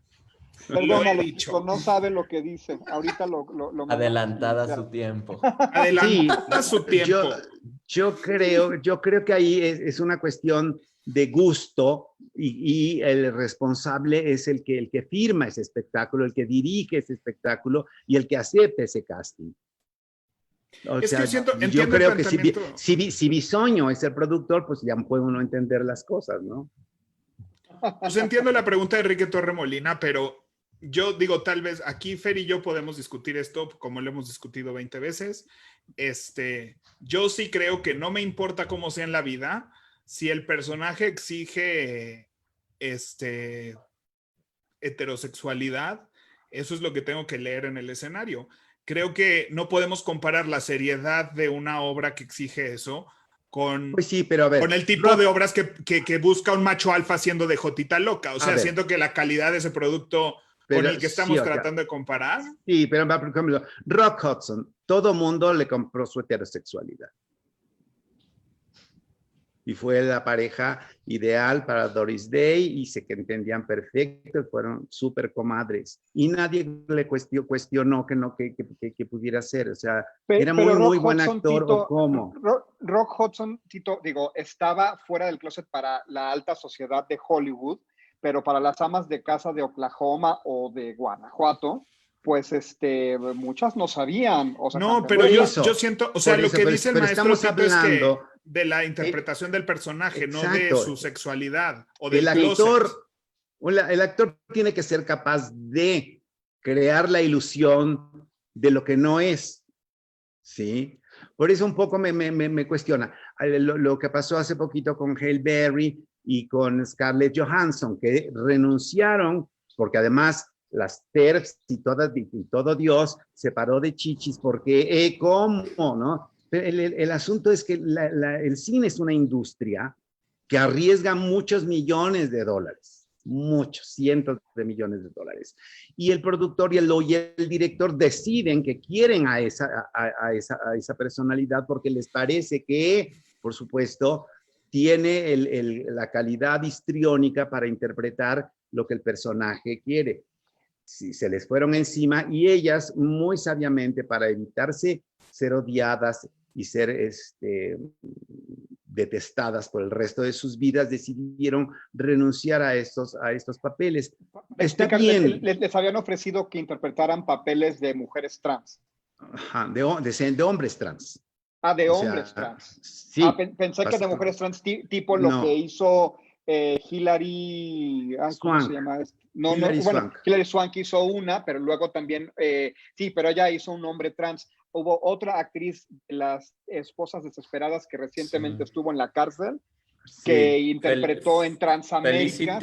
Perdónalo, no sabe lo que dice. Ahorita lo adelantada a su tiempo. Adelantada a su tiempo. Yo creo que ahí es una cuestión de gusto y el responsable es el que firma ese espectáculo, el que dirige ese espectáculo y el que acepta ese casting. Yo creo que si Bisoño es el productor, pues ya puede uno entender las cosas, ¿no? Pues entiendo la pregunta de Enrique Torremolina, pero yo digo, tal vez aquí Fer y yo podemos discutir esto como lo hemos discutido 20 veces. Yo sí creo que no me importa cómo sea en la vida, si el personaje exige heterosexualidad, eso es lo que tengo que leer en el escenario. Creo que no podemos comparar la seriedad de una obra que exige eso con, pues sí, pero a ver, con el tipo de obras que busca un macho alfa haciendo de jotita loca. O sea, siento que la calidad de ese producto con el que estamos tratando de comparar. Sí, pero por ejemplo, Rock Hudson, todo mundo le compró su heterosexualidad. Y fue la pareja ideal para Doris Day y se que entendían perfecto, fueron súper comadres. Y nadie le cuestionó que pudiera ser. O sea, era muy buen actor, Tito, ¿o cómo? Rock Hudson, Tito, digo, estaba fuera del closet para la alta sociedad de Hollywood, pero para las amas de casa de Oklahoma o de Guanajuato, pues muchas no sabían. O sea, no, pero yo siento, o sea, lo que dice el maestro Tito es que de la interpretación del personaje, exacto, no de su sexualidad o del el actor tiene que ser capaz de crear la ilusión de lo que no es, ¿sí? Por eso un poco me cuestiona lo que pasó hace poquito con Halle Berry y con Scarlett Johansson, que renunciaron porque además las TERFs y todo Dios se paró de chichis porque, ¿cómo, no? El asunto es que el cine es una industria que arriesga muchos millones de dólares, muchos, cientos de millones de dólares. Y el productor y el director deciden que quieren a esa personalidad porque les parece que, por supuesto, tiene la calidad histriónica para interpretar lo que el personaje quiere. Si se les fueron encima y ellas, muy sabiamente, para evitarse ser odiadas y ser detestadas por el resto de sus vidas, decidieron renunciar a estos papeles. Está bien. Les habían ofrecido que interpretaran papeles de mujeres trans. Ajá, de hombres trans. De hombres trans. Sí, pensé que de mujeres trans, tipo lo que hizo Hilary ¿cómo se llama? Hilary Swank hizo una, pero luego también, sí, pero ella hizo un hombre trans. Hubo otra actriz de las Esposas Desesperadas que recientemente estuvo en la cárcel, que interpretó en Transamérica,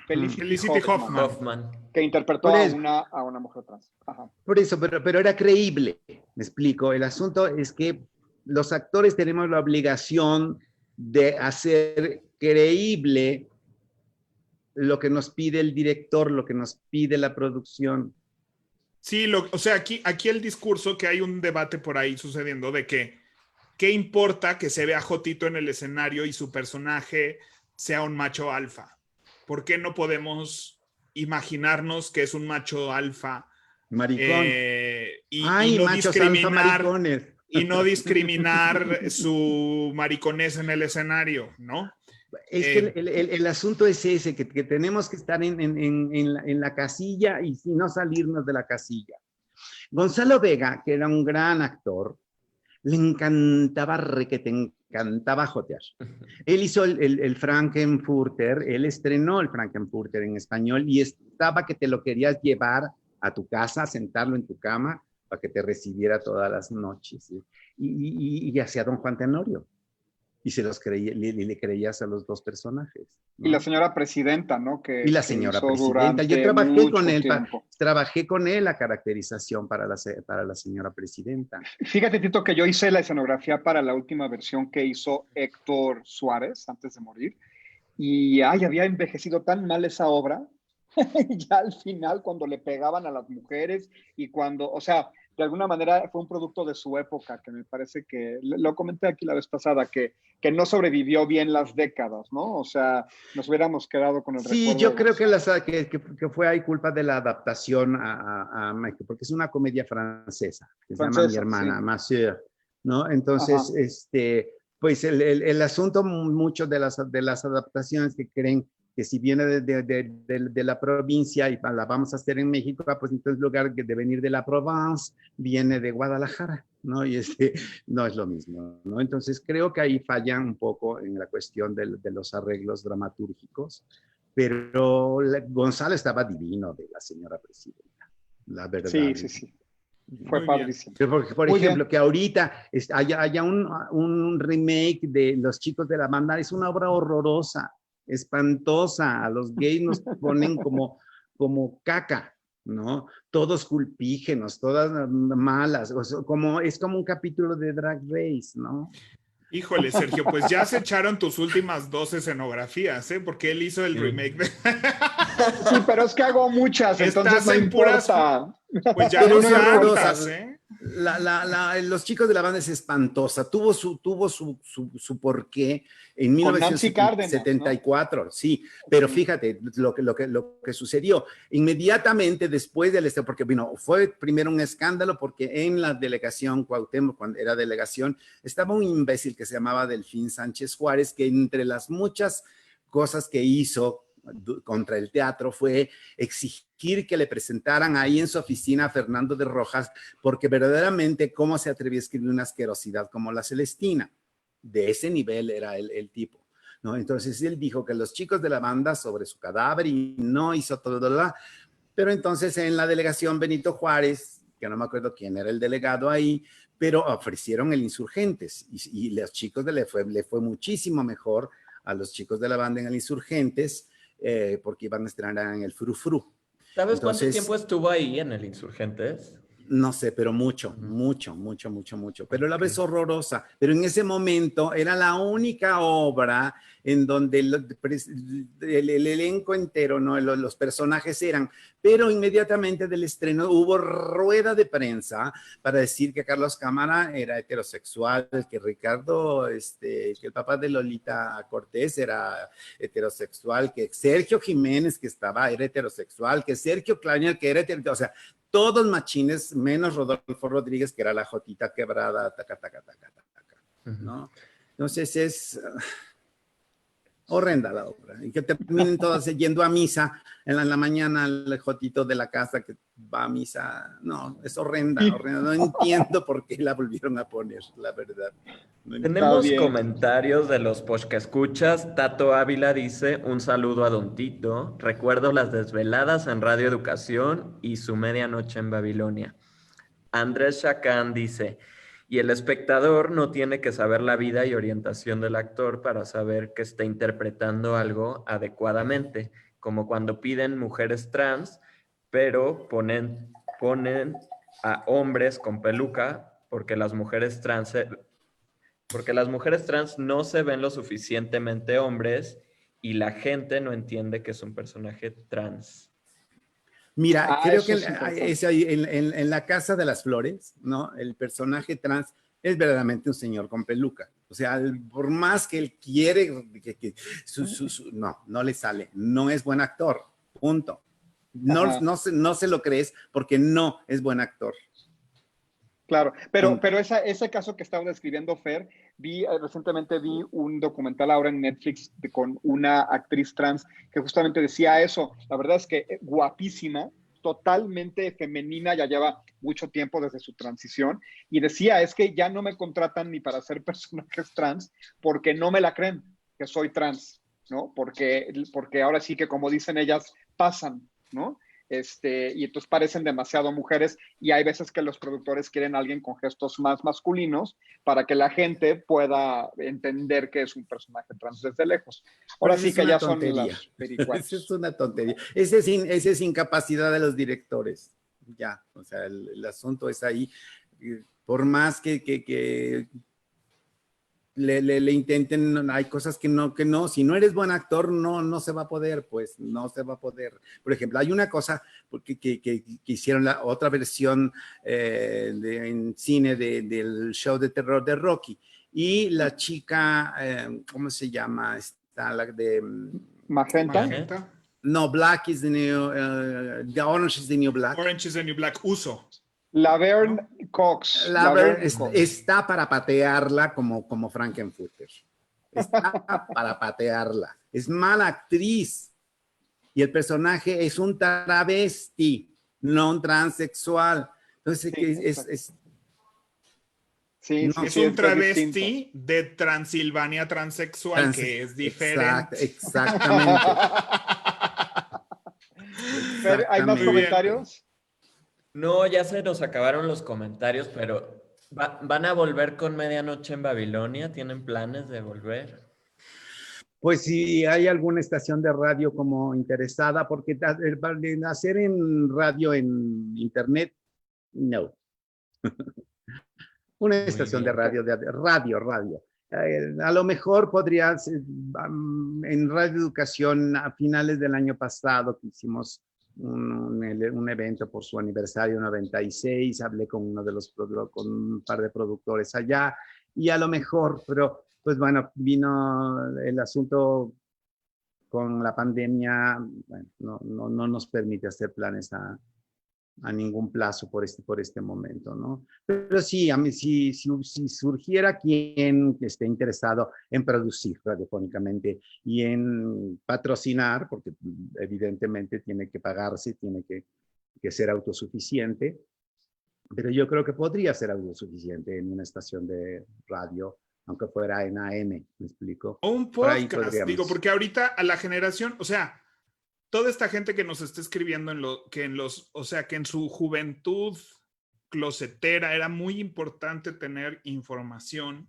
Felicity Hoffman, que interpretó a una mujer trans. Ajá. Por eso, pero era creíble, me explico. El asunto es que los actores tenemos la obligación de hacer creíble lo que nos pide el director, lo que nos pide la producción. Sí, o sea, aquí el discurso, que hay un debate por ahí sucediendo de que ¿qué importa que se vea Jotito en el escenario y su personaje sea un macho alfa? ¿Por qué no podemos imaginarnos que es un macho alfa Maricón. y no machos alfa maricones. y no discriminar su mariconés en el escenario, ¿no? Es que el asunto es ese, que tenemos que estar en la casilla y no salirnos de la casilla. Gonzalo Vega, que era un gran actor, le encantaba que te encantaba jotear. Él hizo el Frankenfurter, él estrenó el Frankenfurter en español y estaba que te lo querías llevar a tu casa, sentarlo en tu cama para que te recibiera todas las noches. ¿Sí? Y hacía Don Juan Tenorio. Y se los creía, le creías a los dos personajes, ¿no? Y la señora presidenta, ¿no? Y la señora presidenta. Yo trabajé con él, trabajé con él la caracterización para la señora presidenta. Fíjate, Tito, que yo hice la escenografía para la última versión que hizo Héctor Suárez antes de morir. Y había envejecido tan mal esa obra. Ya al final, cuando le pegaban a las mujeres y cuando, o sea, de alguna manera fue un producto de su época, que me parece que, lo comenté aquí la vez pasada, que no sobrevivió bien las décadas, ¿no? O sea, nos hubiéramos quedado con el recuerdo. Sí, yo creo que fue ahí culpa de la adaptación a México, porque es una comedia francesa, que se llama Mi hermana, sí. Monsieur, ¿no? Entonces, pues el asunto mucho de las adaptaciones que creen que si viene de la provincia y la vamos a hacer en México, pues entonces en lugar de venir de la Provence, viene de Guadalajara, ¿no? Y no es lo mismo, ¿no? Entonces creo que ahí fallan un poco en la cuestión de los arreglos dramatúrgicos, pero Gonzalo estaba divino de la señora presidenta, la verdad. Sí. Fue padrísimo. Por ejemplo, que ahorita haya un remake de Los Chicos de la Banda, es una obra horrorosa, espantosa. A los gays nos ponen como caca, ¿no? Todos culpígenos, todas malas. O sea, es como un capítulo de Drag Race, ¿no? Híjole, Sergio, pues ya se echaron tus últimas 2 escenografías, ¿eh? Porque él hizo el remake de... Sí, pero es que hago muchas, entonces no importa. Pues ya no tantas, ¿eh? Los Chicos de la Banda es espantosa. Tuvo su porqué en 1974, Cárdenas, ¿no? Sí, pero fíjate lo que sucedió inmediatamente después del porque fue primero un escándalo porque en la delegación Cuauhtémoc, cuando era delegación, estaba un imbécil que se llamaba Delfín Sánchez Juárez, que entre las muchas cosas que hizo contra el teatro fue exigir que le presentaran ahí en su oficina a Fernando de Rojas, porque verdaderamente cómo se atrevía a escribir una asquerosidad como La Celestina. De ese nivel era el tipo, ¿no? Entonces él dijo que Los Chicos de la Banda sobre su cadáver y no hizo todo, pero entonces en la delegación Benito Juárez, que no me acuerdo quién era el delegado ahí, pero ofrecieron el Insurgentes y los chicos le fue muchísimo mejor a Los Chicos de la Banda en el Insurgentes, porque iban a estrenar en el Frufru. ¿Sabes cuánto tiempo estuvo ahí en el Insurgentes? No sé, pero mucho. Pero la ves horrorosa. Pero en ese momento era la única obra en donde el elenco entero, ¿no? Los personajes eran. Pero inmediatamente del estreno hubo rueda de prensa para decir que Carlos Cámara era heterosexual, que Ricardo, que el papá de Lolita Cortés era heterosexual, que Sergio Jiménez, que era heterosexual, que Sergio Klañer, que era heterosexual. O sea, todos machines, menos Rodolfo Rodríguez, que era la jotita quebrada, ¿no? Entonces es horrenda la obra. Y que terminen todas yendo a misa en la mañana, el jotito de la casa que va a misa. No, es horrenda. No entiendo por qué la volvieron a poner, la verdad. No Tenemos comentarios de los escuchas. Tato Ávila dice: un saludo a Don Tito. Recuerdo las desveladas en Radio Educación y su medianoche en Babilonia. Andrés Chacán dice: y el espectador no tiene que saber la vida y orientación del actor para saber que está interpretando algo adecuadamente, como cuando piden mujeres trans, pero ponen a hombres con peluca porque las mujeres trans no se ven lo suficientemente hombres y la gente no entiende que es un personaje trans. Mira, creo que eso es interesante. es ahí, en La Casa de las Flores, ¿no? El personaje trans es verdaderamente un señor con peluca. O sea, por más que él quiere, no le sale. No es buen actor, punto. Ajá. No se lo crees porque no es buen actor. Claro, pero ese caso que estaba describiendo Fer, recientemente vi un documental ahora en Netflix con una actriz trans que justamente decía eso. La verdad es que guapísima, totalmente femenina, ya lleva mucho tiempo desde su transición, y decía, es que ya no me contratan ni para hacer personajes trans porque no me la creen que soy trans, ¿no? Porque ahora sí que, como dicen ellas, pasan, ¿no? Y entonces parecen demasiado mujeres, y hay veces que los productores quieren a alguien con gestos más masculinos para que la gente pueda entender que es un personaje trans desde lejos. Ahora Pero sí es que una ya tontería. son los vericuetos. Es una tontería. Esa es incapacidad de los directores. Ya, o sea, el asunto es ahí. Por más que le intenten, hay cosas que no, si no eres buen actor, no se va a poder, pues, no se va a poder. Por ejemplo, hay una cosa que hicieron la otra versión en cine del show de terror de Rocky, y la chica, ¿cómo se llama? Está la de... Magenta. Magenta. No, Black is the new, the Orange is the New Black. Orange is the New Black. Uso. Laverne Cox. Laverne Cox. está para patearla como Frankenfurter. Está para patearla. Es mala actriz. Y el personaje es un travesti, no un transexual. Entonces, sí, es un travesti de Transilvania transexual, que es diferente. Exactamente. Fer, ¿hay más comentarios? No, ya se nos acabaron los comentarios, pero ¿van a volver con Medianoche en Babilonia? ¿Tienen planes de volver? Pues si hay alguna estación de radio como interesada, porque hacer en radio en internet, no. Una estación de radio, radio. A lo mejor podrías, en Radio Educación, a finales del año pasado, que hicimos un evento por su aniversario 96, hablé con con un par de productores allá, y a lo mejor, pero pues bueno, vino el asunto con la pandemia, bueno, no nos permite hacer planes a ningún plazo por este momento, ¿no? Pero sí, a mí, si surgiera quien esté interesado en producir radiofónicamente y en patrocinar, porque evidentemente tiene que pagarse, tiene que ser autosuficiente, pero yo creo que podría ser autosuficiente en una estación de radio, aunque fuera en AM, ¿me explico? O un podcast, digo, porque ahorita a la generación, o sea, toda esta gente que nos está escribiendo que en su juventud closetera era muy importante tener información.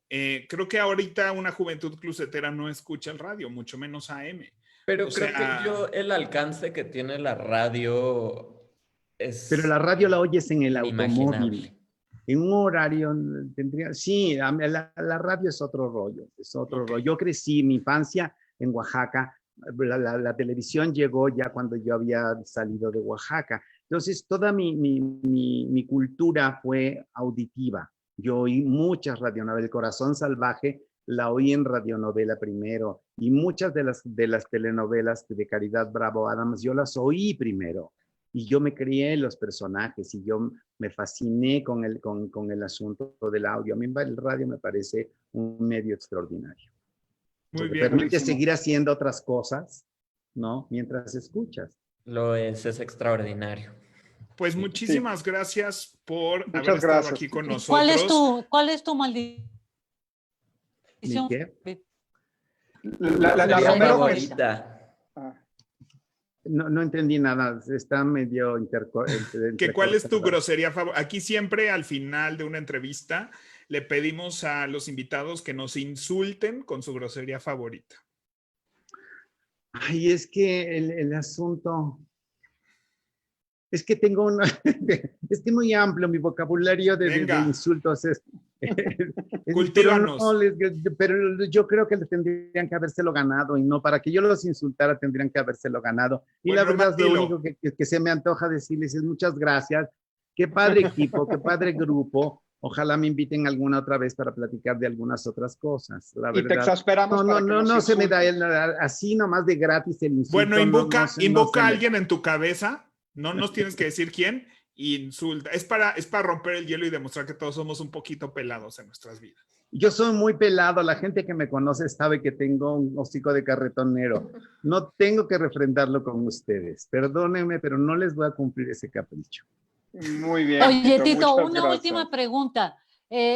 Creo que ahorita una juventud closetera no escucha el radio, mucho menos AM. Pero creo que el alcance que tiene la radio es... Pero la radio la oyes en el automóvil. En un horario tendría... Sí, la radio es otro rollo, rollo. Yo crecí en mi infancia en Oaxaca. La televisión llegó ya cuando yo había salido de Oaxaca. Entonces, toda mi cultura fue auditiva. Yo oí muchas radionovelas. El Corazón Salvaje la oí en radionovela primero. Y muchas de las telenovelas de Caridad Bravo Adams, yo las oí primero. Y yo me crié en los personajes y yo me fasciné con el asunto del audio. A mí el radio me parece un medio extraordinario. Muy bien. Permite seguir haciendo otras cosas, ¿no? Mientras escuchas. Lo es extraordinario. Pues muchísimas gracias por haber estado aquí con nosotros. ¿Cuál es tu maldición? ¿Qué? La favorita. No entendí nada, está medio ¿Cuál es tu grosería favorita? Aquí siempre al final de una entrevista le pedimos a los invitados que nos insulten con su grosería favorita. Ay, es que el asunto... Es que tengo es que muy amplio mi vocabulario de insultos. Cultívanos. Pero yo creo que le tendrían que habérselo ganado, y no para que yo los insultara tendrían que habérselo ganado. Y Bueno, la verdad, Matilo, lo único que se me antoja decirles es muchas gracias. Qué padre equipo, qué padre grupo. Ojalá me inviten alguna otra vez para platicar de algunas otras cosas. La Y te verdad, exasperamos para que nos no se me da insultes. así nomás de gratis el insulto. Bueno, no se invoca a me- alguien en tu cabeza, no nos tienes que decir quién, y insulta. Es para romper el hielo y demostrar que todos somos un poquito pelados en nuestras vidas. Yo soy muy pelado, la gente que me conoce sabe que tengo un hocico de carretonero. No tengo que refrendarlo con ustedes. Perdónenme, pero no les voy a cumplir ese capricho. Muy bien. Oye, Tito, muchas una gracias. última pregunta.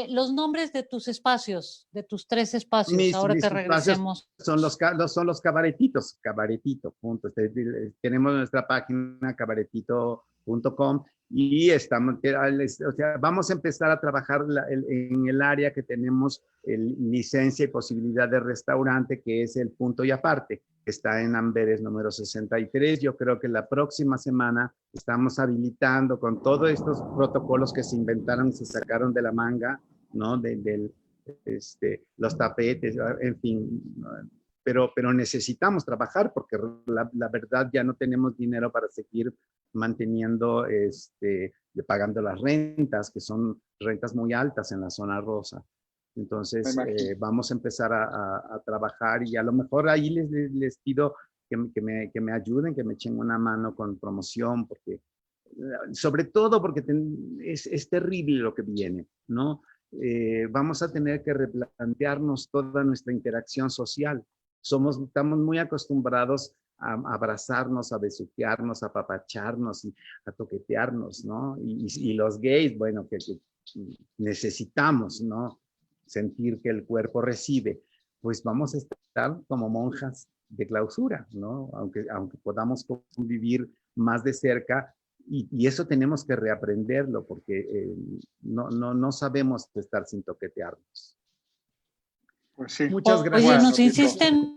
Los nombres de tus espacios, de tus 3 espacios, ahora Mis que espacios regresemos. son los cabaretitos, cabaretito, punto. Tenemos nuestra página cabaretito.com y estamos, o sea, vamos a empezar a trabajar en el área que tenemos licencia y posibilidad de restaurante, que es el Punto y Aparte. Está en Amberes número 63. Yo creo que la próxima semana estamos habilitando con todos estos protocolos que se inventaron, se sacaron de la manga, ¿no? Los tapetes, en fin. Pero necesitamos trabajar porque la verdad ya no tenemos dinero para seguir manteniendo, pagando las rentas, que son rentas muy altas en la zona rosa. Entonces, vamos a empezar a trabajar y a lo mejor ahí les pido que me ayuden, que me echen una mano con promoción, porque sobre todo porque es terrible lo que viene, ¿no? Vamos a tener que replantearnos toda nuestra interacción social. Estamos muy acostumbrados a abrazarnos, a besuquearnos, a apapacharnos y a toquetearnos, ¿no? Y los gays, bueno, que necesitamos, ¿no? Sentir que el cuerpo recibe, pues vamos a estar como monjas de clausura, ¿no? Aunque podamos convivir más de cerca, y eso tenemos que reaprenderlo, porque no sabemos estar sin toquetearnos. Pues sí. Muchas gracias. Oye,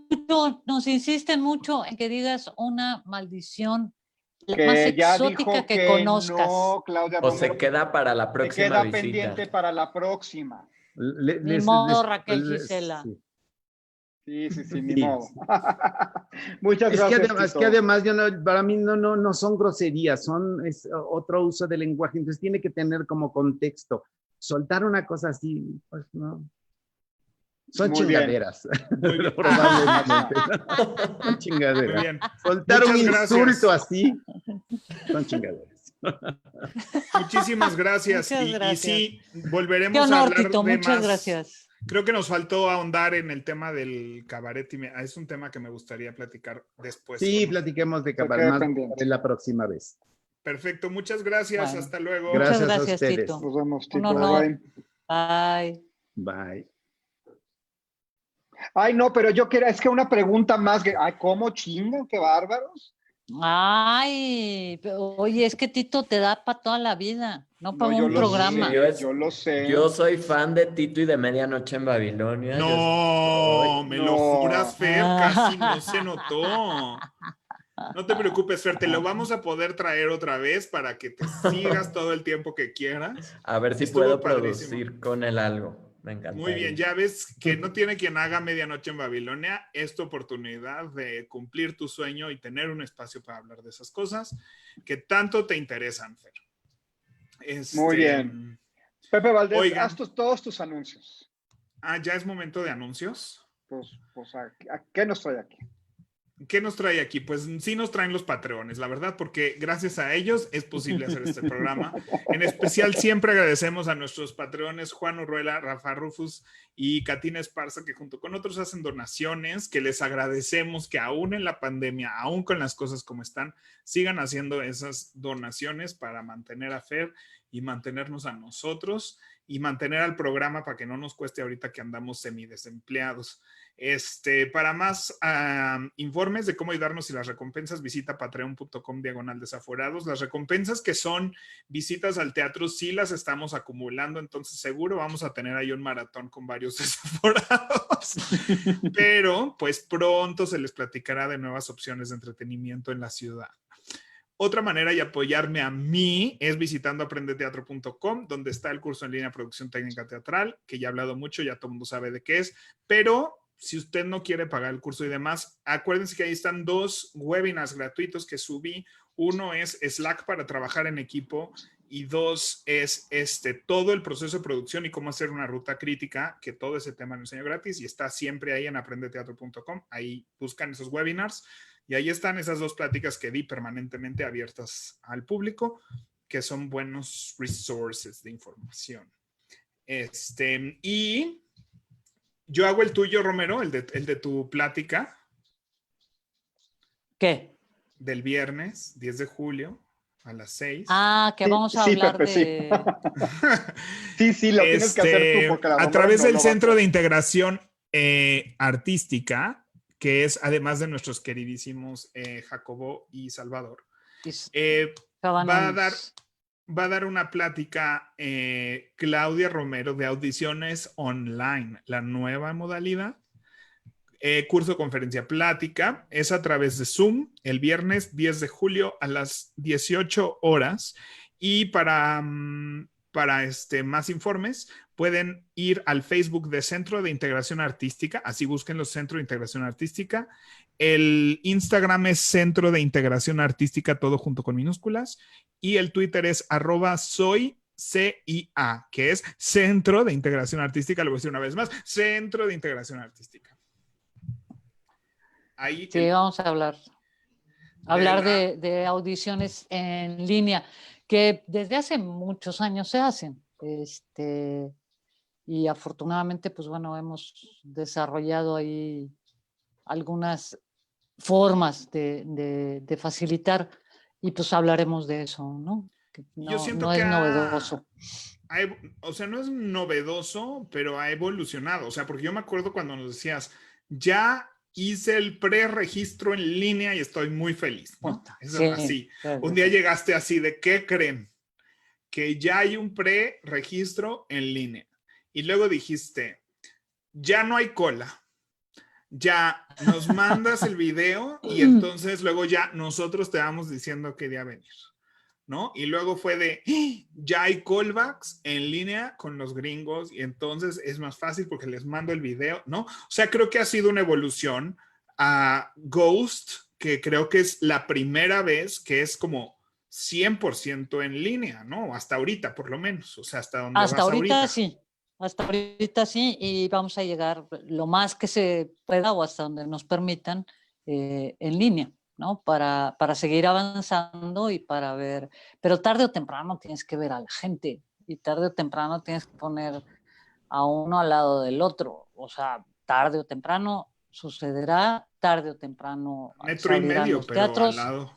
Tito. nos insisten mucho en que digas una maldición Que más ya exótica dijo que conozcas. no, Claudia O se Romero, queda para la se próxima queda visita. pendiente para la próxima. Ni modo, Raquel Gisela. Sí. Sí, ni Sí. modo. Muchas gracias. Es que además para mí no son groserías, es otro uso del lenguaje, entonces tiene que tener como contexto. Soltar una cosa así, pues no. Son Muy chingaderas. Muy bien. Probablemente. Son Muy chingaderas. bien. Soltar Muchas un gracias. insulto así, son chingaderas. Muchísimas gracias. Muchas Y gracias. sí, volveremos Qué a honor, hablar Tito, de muchas más. gracias. Creo que nos faltó ahondar en el tema del cabaret y es un tema que me gustaría platicar después. Sí, con- platiquemos de queda cabaret más pendiente. la próxima vez. Perfecto, muchas gracias. Bueno. Hasta luego. Gracias. Muchas a gracias, ustedes. Tito. Nos vemos, Un Tito. honor. Bye. Bye. Bye. Ay, no, pero yo quería, es que una pregunta más. Ay, ¿cómo chingan? Qué bárbaros. Ay, oye, es que Tito te da para toda la vida, no para yo un lo programa. sé, yo lo sé. Yo soy fan de Tito y de Medianoche en Babilonia. No, me lo No. juras, Fer, casi no se notó. No te preocupes, Fer, te lo vamos a poder traer otra vez para que te sigas todo el tiempo que quieras. A ver si Estuvo puedo padrísimo. producir con él algo. Me encanta. Muy bien, ya ves que no tiene quien haga Medianoche en Babilonia. Es tu oportunidad de cumplir tu sueño y tener un espacio para hablar de esas cosas que tanto te interesan, Fer. Muy bien. Pepe Valdés, Oigan. haz todos tus anuncios. Ya es momento de anuncios. Pues ¿a qué nos trae aquí? ¿Qué nos trae aquí? Pues sí nos traen los Patreones, la verdad, porque gracias a ellos es posible hacer este programa. En especial siempre agradecemos a nuestros Patreones Juan Urruela, Rafa Rufus y Katina Esparza, que junto con otros hacen donaciones, que les agradecemos que aún en la pandemia, aún con las cosas como están, sigan haciendo esas donaciones para mantener a Fer y mantenernos a nosotros y mantener al programa para que no nos cueste ahorita que andamos semidesempleados. Para más informes de cómo ayudarnos y las recompensas, visita patreon.com/desaforados. Las recompensas que son visitas al teatro sí las estamos acumulando, entonces seguro vamos a tener ahí un maratón con varios desaforados. Pero pues pronto se les platicará de nuevas opciones de entretenimiento en la ciudad. Otra manera de apoyarme a mí es visitando aprendeteatro.com, donde está el curso en línea Producción Técnica Teatral, que ya he hablado mucho, ya todo el mundo sabe de qué es, pero si usted no quiere pagar el curso y demás, acuérdense que ahí están 2 webinars gratuitos que subí. Uno es Slack para trabajar en equipo y 2 es todo el proceso de producción y cómo hacer una ruta crítica, que todo ese tema lo enseño gratis y está siempre ahí en aprendeteatro.com. Ahí buscan esos webinars y ahí están esas 2 pláticas que di permanentemente abiertas al público, que son buenos resources de información. Y yo hago el tuyo, Romero, el de tu plática. ¿Qué? Del viernes, 10 de julio, a las 6. Ah, que Sí, vamos a sí, hablar Pepe, sí. de... Sí, lo tienes que hacer tú porque la a Romero través no del lo va a Centro hacer. de Integración Artística, que es además de nuestros queridísimos Jacobo y Salvador, va a dar una plática Claudia Romero de audiciones online, la nueva modalidad. Curso, conferencia, plática, es a través de Zoom el viernes 10 de julio a las 18 horas y para más informes pueden ir al Facebook de Centro de Integración Artística, así busquen los Centro de Integración Artística. El Instagram es Centro de Integración Artística, todo junto con minúsculas, y el Twitter es @soycia, que es Centro de Integración Artística. Lo voy a decir una vez más, Centro de Integración Artística. Ahí Sí, vamos a hablar de audiciones en línea, que desde hace muchos años se hacen. Y afortunadamente, pues bueno, hemos desarrollado ahí algunas formas de facilitar y pues hablaremos de eso, ¿no? Que yo siento no que es novedoso. o sea, no es novedoso, pero ha evolucionado. O sea, porque yo me acuerdo cuando nos decías, ya hice el preregistro en línea y estoy muy feliz, ¿no? Eso, Sí, así. claro. Un día llegaste así de, ¿qué creen? Que ya hay un preregistro en línea. Y luego dijiste, ya no hay cola. Ya nos mandas el video y entonces luego ya nosotros te vamos diciendo qué día venir, ¿no? Y luego fue de, ya hay callbacks en línea con los gringos y entonces es más fácil porque les mando el video, ¿no? O sea, creo que ha sido una evolución a Ghost, que creo que es la primera vez que es como 100% en línea, ¿no? Hasta ahorita, por lo menos. O sea, hasta donde vas ahorita. Sí. Hasta ahorita sí, y vamos a llegar lo más que se pueda o hasta donde nos permitan en línea, ¿no? Para seguir avanzando y para ver, pero tarde o temprano tienes que ver a la gente y tarde o temprano tienes que poner a uno al lado del otro, o sea, tarde o temprano sucederá, tarde o temprano se 1,5 abrirán metros, los pero teatros, al lado.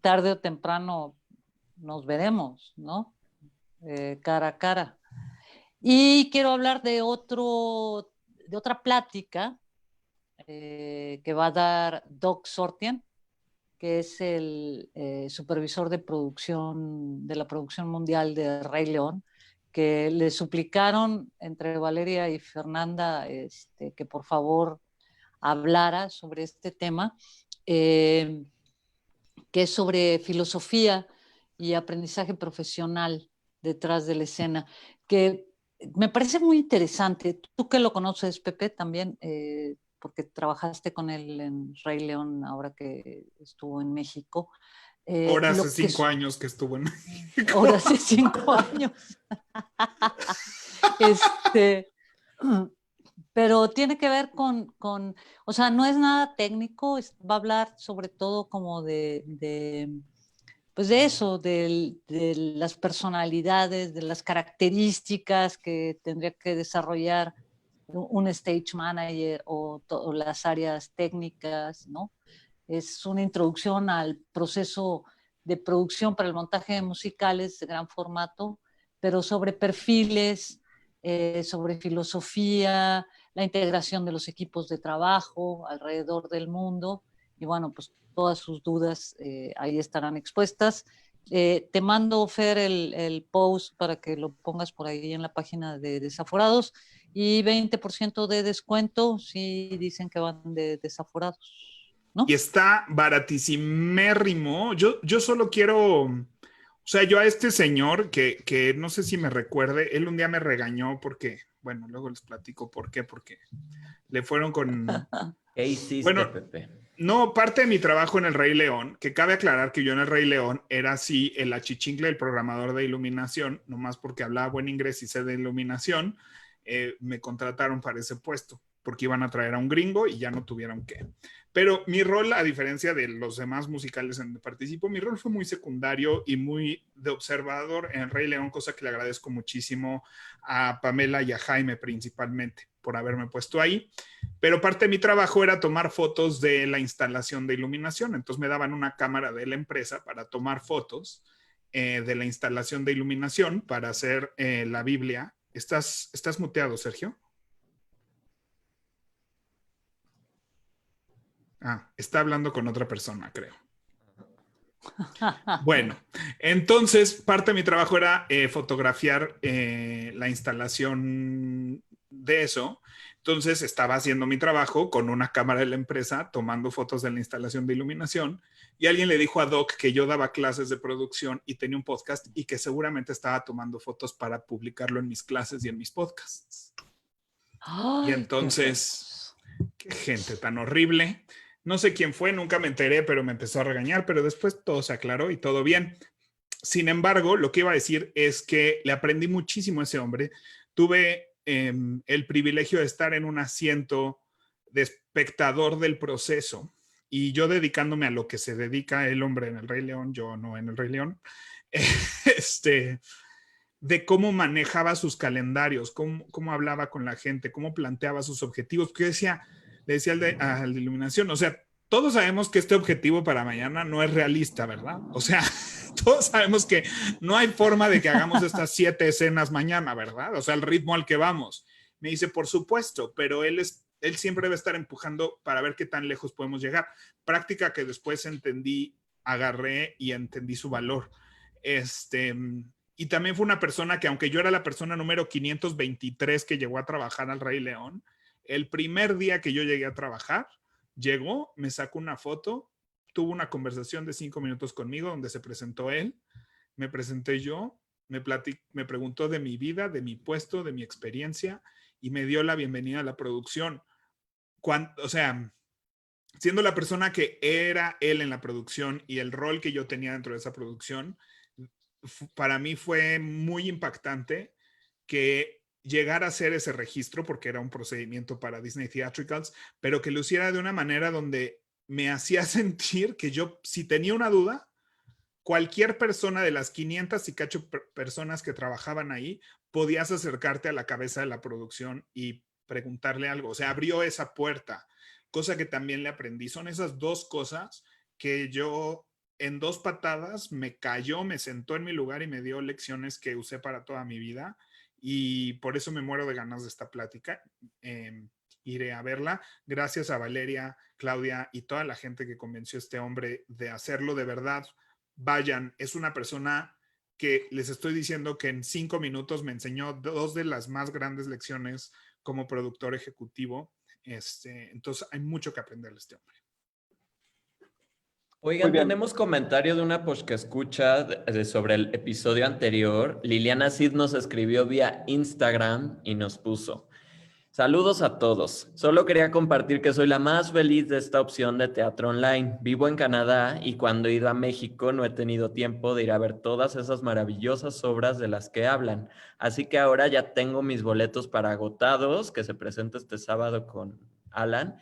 tarde o temprano nos veremos, ¿no? Cara a cara. Y quiero hablar de otra plática que va a dar Doug Sortian, que es el supervisor de producción, de la producción mundial de Rey León, que le suplicaron entre Valeria y Fernanda que por favor hablara sobre este tema, que es sobre filosofía y aprendizaje profesional detrás de la escena, que me parece muy interesante. Tú que lo conoces, Pepe, también, porque trabajaste con él en Rey León ahora que estuvo en México. Ahora hace 5 años que estuvo en México. Ahora hace 5 años. Pero tiene que ver con, o sea, no es nada técnico, va a hablar sobre todo como pues de eso, de las personalidades, de las características que tendría que desarrollar un stage manager o las áreas técnicas, ¿no? Es una introducción al proceso de producción para el montaje de musicales de gran formato, pero sobre perfiles, sobre filosofía, la integración de los equipos de trabajo alrededor del mundo, y bueno, pues todas sus dudas ahí estarán expuestas. Te mando, Fer, el post para que lo pongas por ahí en la página de Desaforados, y 20% de descuento si dicen que van de Desaforados. ¿no? Y está baratísimérrimo. Yo solo quiero, o sea, yo a este señor que no sé si me recuerde, él un día me regañó porque, bueno, luego les platico por qué, porque le fueron con, ¿Qué hiciste, bueno, Pepe? no, parte de mi trabajo en el Rey León, que cabe aclarar que yo en el Rey León era así el achichincle, el programador de iluminación, nomás porque hablaba buen inglés y sé de iluminación, me contrataron para ese puesto, porque iban a traer a un gringo y ya no tuvieron que. Pero mi rol, a diferencia de los demás musicales en donde participo, mi rol fue muy secundario y muy de observador en el Rey León, cosa que le agradezco muchísimo a Pamela y a Jaime principalmente por haberme puesto ahí. Pero parte de mi trabajo era tomar fotos de la instalación de iluminación. Entonces me daban una cámara de la empresa para tomar fotos de la instalación de iluminación para hacer la Biblia. ¿Estás muteado, Sergio? Ah, está hablando con otra persona, creo. Bueno, entonces parte de mi trabajo era fotografiar la instalación de eso. Entonces estaba haciendo mi trabajo con una cámara de la empresa, tomando fotos de la instalación de iluminación, y alguien le dijo a Doc que yo daba clases de producción y tenía un podcast y que seguramente estaba tomando fotos para publicarlo en mis clases y en mis podcasts. Y entonces, qué gente tan horrible. No sé quién fue, nunca me enteré, pero me empezó a regañar, pero después todo se aclaró y todo bien. Sin embargo, lo que iba a decir es que le aprendí muchísimo a ese hombre. Tuve el privilegio de estar en un asiento de espectador del proceso y yo dedicándome a lo que se dedica el hombre en el Rey León, yo no en el Rey León, de cómo manejaba sus calendarios, cómo hablaba con la gente, cómo planteaba sus objetivos. Porque le decía al de iluminación, o sea, todos sabemos que este objetivo para mañana no es realista, ¿verdad? O sea, todos sabemos que no hay forma de que hagamos estas 7 escenas mañana, ¿verdad? O sea, el ritmo al que vamos. Me dice, por supuesto, pero él siempre debe estar empujando para ver qué tan lejos podemos llegar. Práctica que después agarré y entendí su valor. Y también fue una persona que, aunque yo era la persona número 523 que llegó a trabajar al Rey León, el primer día que yo llegué a trabajar, llegó, me sacó una foto, tuvo una conversación de 5 minutos conmigo donde se presentó él, me presenté yo, me preguntó de mi vida, de mi puesto, de mi experiencia y me dio la bienvenida a la producción. O sea, siendo la persona que era él en la producción y el rol que yo tenía dentro de esa producción, para mí fue muy impactante que llegara a hacer ese registro, porque era un procedimiento para Disney Theatricals, pero que lo hiciera de una manera donde me hacía sentir que yo, si tenía una duda, cualquier persona de las 500 y cacho personas que trabajaban ahí, podías acercarte a la cabeza de la producción y preguntarle algo. O sea, abrió esa puerta, cosa que también le aprendí. Son esas dos cosas que yo en 2 patadas me cayó, me sentó en mi lugar y me dio lecciones que usé para toda mi vida. Y por eso me muero de ganas de esta plática. Iré a verla. Gracias a Valeria, Claudia y toda la gente que convenció a este hombre de hacerlo de verdad. Vayan, es una persona que les estoy diciendo que en 5 minutos me enseñó 2 de las más grandes lecciones como productor ejecutivo. Entonces hay mucho que aprender de este hombre. Oigan, tenemos comentario de una que escucha sobre el episodio anterior. Liliana Cid nos escribió vía Instagram y nos puso: saludos a todos. Solo quería compartir que soy la más feliz de esta opción de teatro online. Vivo en Canadá y cuando he ido a México no he tenido tiempo de ir a ver todas esas maravillosas obras de las que hablan. Así que ahora ya tengo mis boletos para Agotados, que se presenta este sábado con Alan,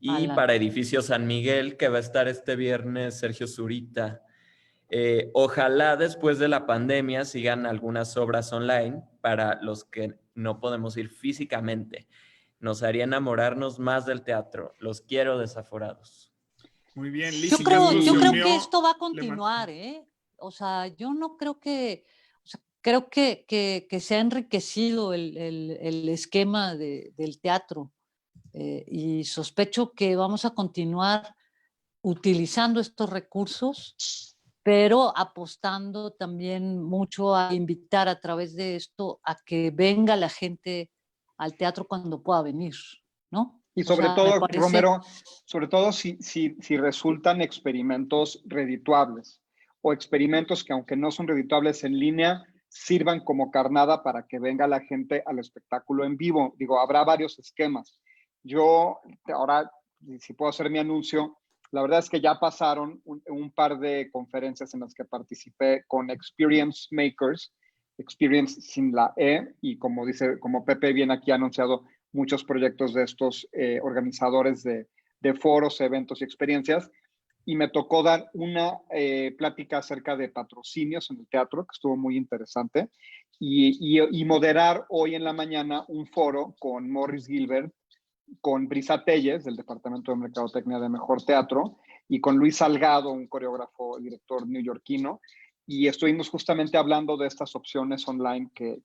y para Edificio San Miguel, que va a estar este viernes Sergio Zurita. Ojalá después de la pandemia sigan algunas obras online para los que no podemos ir físicamente. Nos haría enamorarnos más del teatro. Los quiero desaforados. Muy bien, Yo creo que esto va a continuar, ¿eh? O sea, yo no creo que... O sea, creo que se ha enriquecido el esquema del teatro y sospecho que vamos a continuar utilizando estos recursos, pero apostando también mucho a invitar a través de esto a que venga la gente al teatro cuando pueda venir, ¿no? Y O sobre sea, me todo, parece, Romero, sobre todo si resultan experimentos redituables o experimentos que aunque no son redituables en línea, sirvan como carnada para que venga la gente al espectáculo en vivo. Digo, habrá varios esquemas. Yo, ahora, si puedo hacer mi anuncio, la verdad es que ya pasaron un par de conferencias en las que participé con Experience Makers, Experience sin la E, y como dice, como Pepe bien aquí ha anunciado, muchos proyectos de estos organizadores de foros, eventos y experiencias. Y me tocó dar una plática acerca de patrocinios en el teatro, que estuvo muy interesante, y moderar hoy en la mañana un foro con Morris Gilbert, con Brisa Telles, del Departamento de Mercadotecnia de Mejor Teatro, y con Luis Salgado, un coreógrafo y director neoyorquino, y estuvimos justamente hablando de estas opciones online que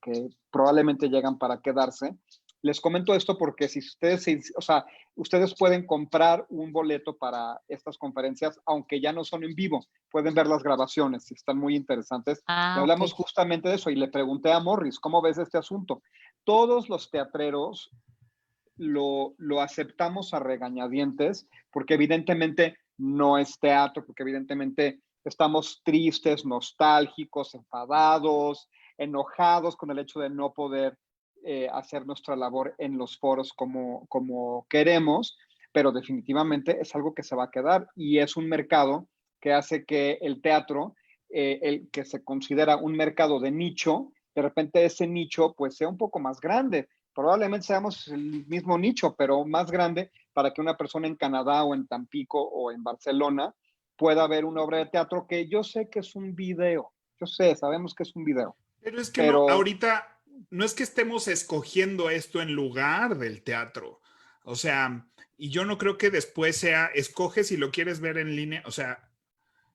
probablemente llegan para quedarse. Les comento esto porque si ustedes, o sea, ustedes pueden comprar un boleto para estas conferencias, aunque ya no son en vivo, pueden ver las grabaciones, si están muy interesantes. Y ok. hablamos justamente de eso y le pregunté a Morris, ¿cómo ves este asunto? Todos los teatreros lo aceptamos a regañadientes, porque evidentemente no es teatro, porque evidentemente estamos tristes, nostálgicos, enfadados, enojados con el hecho de no poder hacer nuestra labor en los foros como queremos, pero definitivamente es algo que se va a quedar y es un mercado que hace que el teatro, el que se considera un mercado de nicho, de repente ese nicho pues sea un poco más grande. Probablemente seamos el mismo nicho, pero más grande para que una persona en Canadá o en Tampico o en Barcelona pueda ver una obra de teatro que yo sé que es un video. Yo sé, sabemos que es un video. Pero es que no, Pero ahorita no es que estemos escogiendo esto en lugar del teatro. O sea, y yo no creo que después sea, escoge si lo quieres ver en línea. O sea,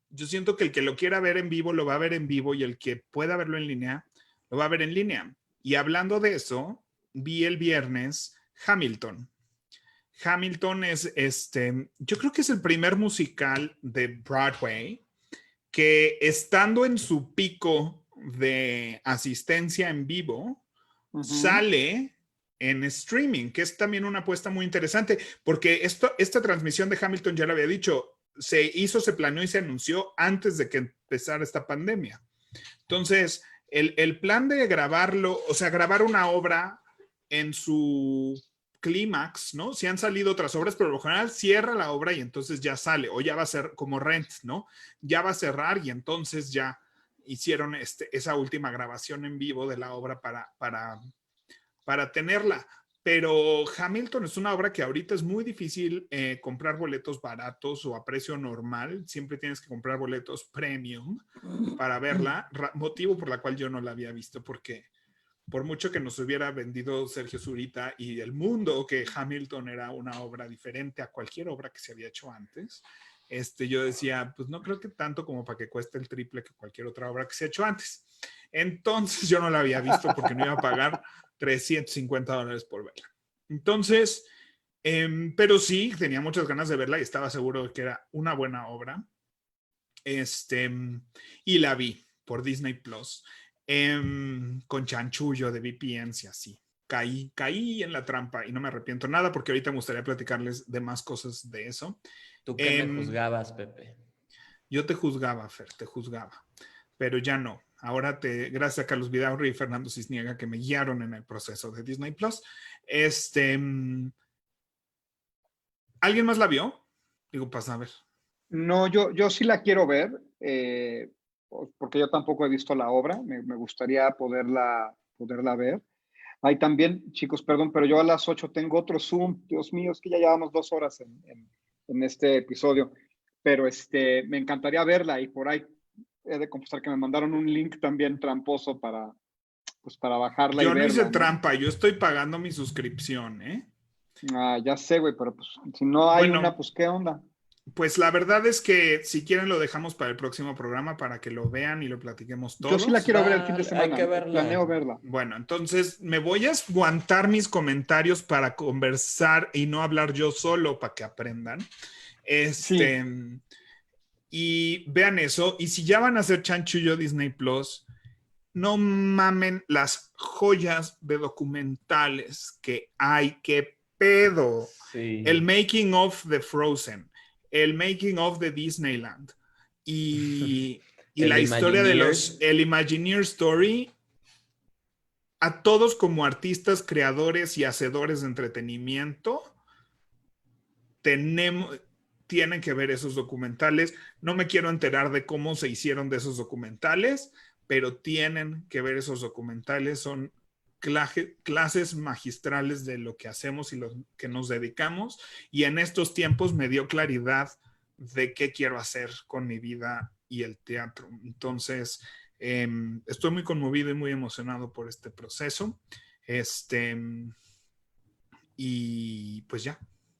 yo siento que el que lo quiera ver en vivo lo va a ver en vivo y el que pueda verlo en línea lo va a ver en línea. Y hablando de eso, vi el viernes Hamilton. Hamilton es yo creo que es el primer musical de Broadway que estando en su pico de asistencia en vivo, sale en streaming, que es también una apuesta muy interesante, porque esta transmisión de Hamilton, ya lo había dicho, se hizo, se planeó y se anunció antes de que empezara esta pandemia. Entonces, el plan de grabarlo, o sea, grabar una obra en su clímax, ¿no? Si han salido otras obras, pero por lo general cierra la obra y entonces ya sale, o ya va a ser como Rent, ¿no? Ya va a cerrar y entonces ya hicieron esa última grabación en vivo de la obra para tenerla. Pero Hamilton es una obra que ahorita es muy difícil comprar boletos baratos o a precio normal. Siempre tienes que comprar boletos premium para verla, motivo por la cual yo no la había visto, porque por mucho que nos hubiera vendido Sergio Zurita y el mundo que Hamilton era una obra diferente a cualquier obra que se había hecho antes, yo decía, pues no creo que tanto como para que cueste el triple que cualquier otra obra que se ha hecho antes. Entonces yo no la había visto porque no iba a pagar $350 por verla. Entonces, pero sí, tenía muchas ganas de verla y estaba seguro de que era una buena obra. Y la vi por Disney Plus. Con chanchullo de VPNs y así. Caí en la trampa y no me arrepiento nada porque ahorita me gustaría platicarles de más cosas de eso. ¿Tú qué me juzgabas, Pepe? Yo te juzgaba, Fer, te juzgaba, pero ya no. Ahora gracias a Carlos Vidaurri y Fernando Cisniega que me guiaron en el proceso de Disney Plus. ¿Alguien más la vio? Digo, pasa a ver. no, yo sí la quiero ver, porque yo tampoco he visto la obra, me gustaría poderla ver. Hay también, chicos, perdón, pero yo a las 8 tengo otro Zoom. Dios mío, es que ya llevamos 2 horas en este episodio. Pero me encantaría verla y por ahí he de confesar que me mandaron un link también tramposo para bajarla y Yo no verla, hice ¿no? trampa, yo estoy pagando mi suscripción, ¿eh? Ah, ya sé, güey, pero pues si no hay Bueno, una, pues ¿qué onda? pues la verdad es que si quieren lo dejamos para el próximo programa para que lo vean y lo platiquemos Yo sí la todos. quiero ver el fin de Hay semana. que verla. Planeo verla. Bueno, entonces me voy a aguantar mis comentarios para conversar y no hablar yo solo para que aprendan. Sí. Y vean eso. Y si ya van a hacer chanchullo Disney Plus, no mamen las joyas de documentales que hay, qué pedo. Sí. El making of de Frozen, el making of de Disneyland y la historia de el Imagineer Story. A todos como artistas, creadores y hacedores de entretenimiento, tienen que ver esos documentales. No me quiero enterar de cómo se hicieron de esos documentales, pero tienen que ver esos documentales. Son clases magistrales de lo que hacemos y lo que nos dedicamos. Y en estos tiempos me dio claridad de qué quiero hacer con mi vida y el teatro. Entonces, estoy muy conmovido y muy emocionado por este proceso. Y pues ya.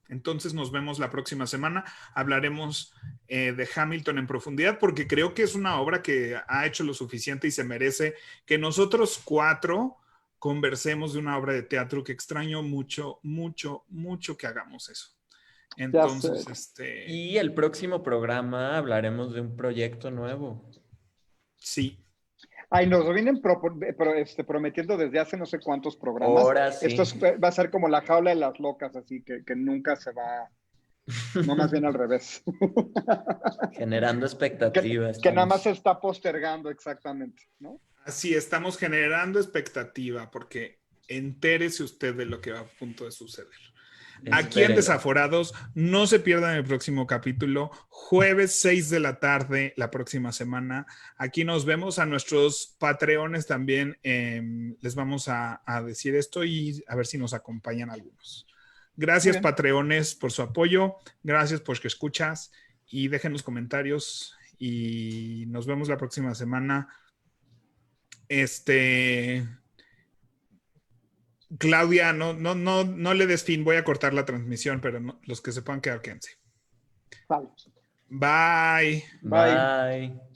Entonces nos vemos la próxima semana. Hablaremos de Hamilton en profundidad porque creo que es una obra que ha hecho lo suficiente y se merece que nosotros 4 conversemos de una obra de teatro, que extraño mucho, mucho, mucho que hagamos eso. Entonces, Y el próximo programa hablaremos de un proyecto nuevo. Sí. Ay, nos lo vienen prometiendo desde hace no sé cuántos programas. Ahora sí. Esto va a ser como la jaula de las locas, así que nunca se va, no, más bien al revés. Generando expectativas. Que nada más se está postergando, exactamente, ¿no? Así, estamos generando expectativa porque entérese usted de lo que va a punto de suceder. Aquí en Desaforados, no se pierdan el próximo capítulo, jueves 6 de la tarde, la próxima semana. Aquí nos vemos. A nuestros Patreones también les vamos a decir esto y a ver si nos acompañan algunos. Gracias, Patreones, por su apoyo. Gracias por que escuchas y dejen los comentarios y nos vemos la próxima semana. Claudia, no le des fin, voy a cortar la transmisión, pero los que se puedan quedar, quédense. Vale. Bye. Bye.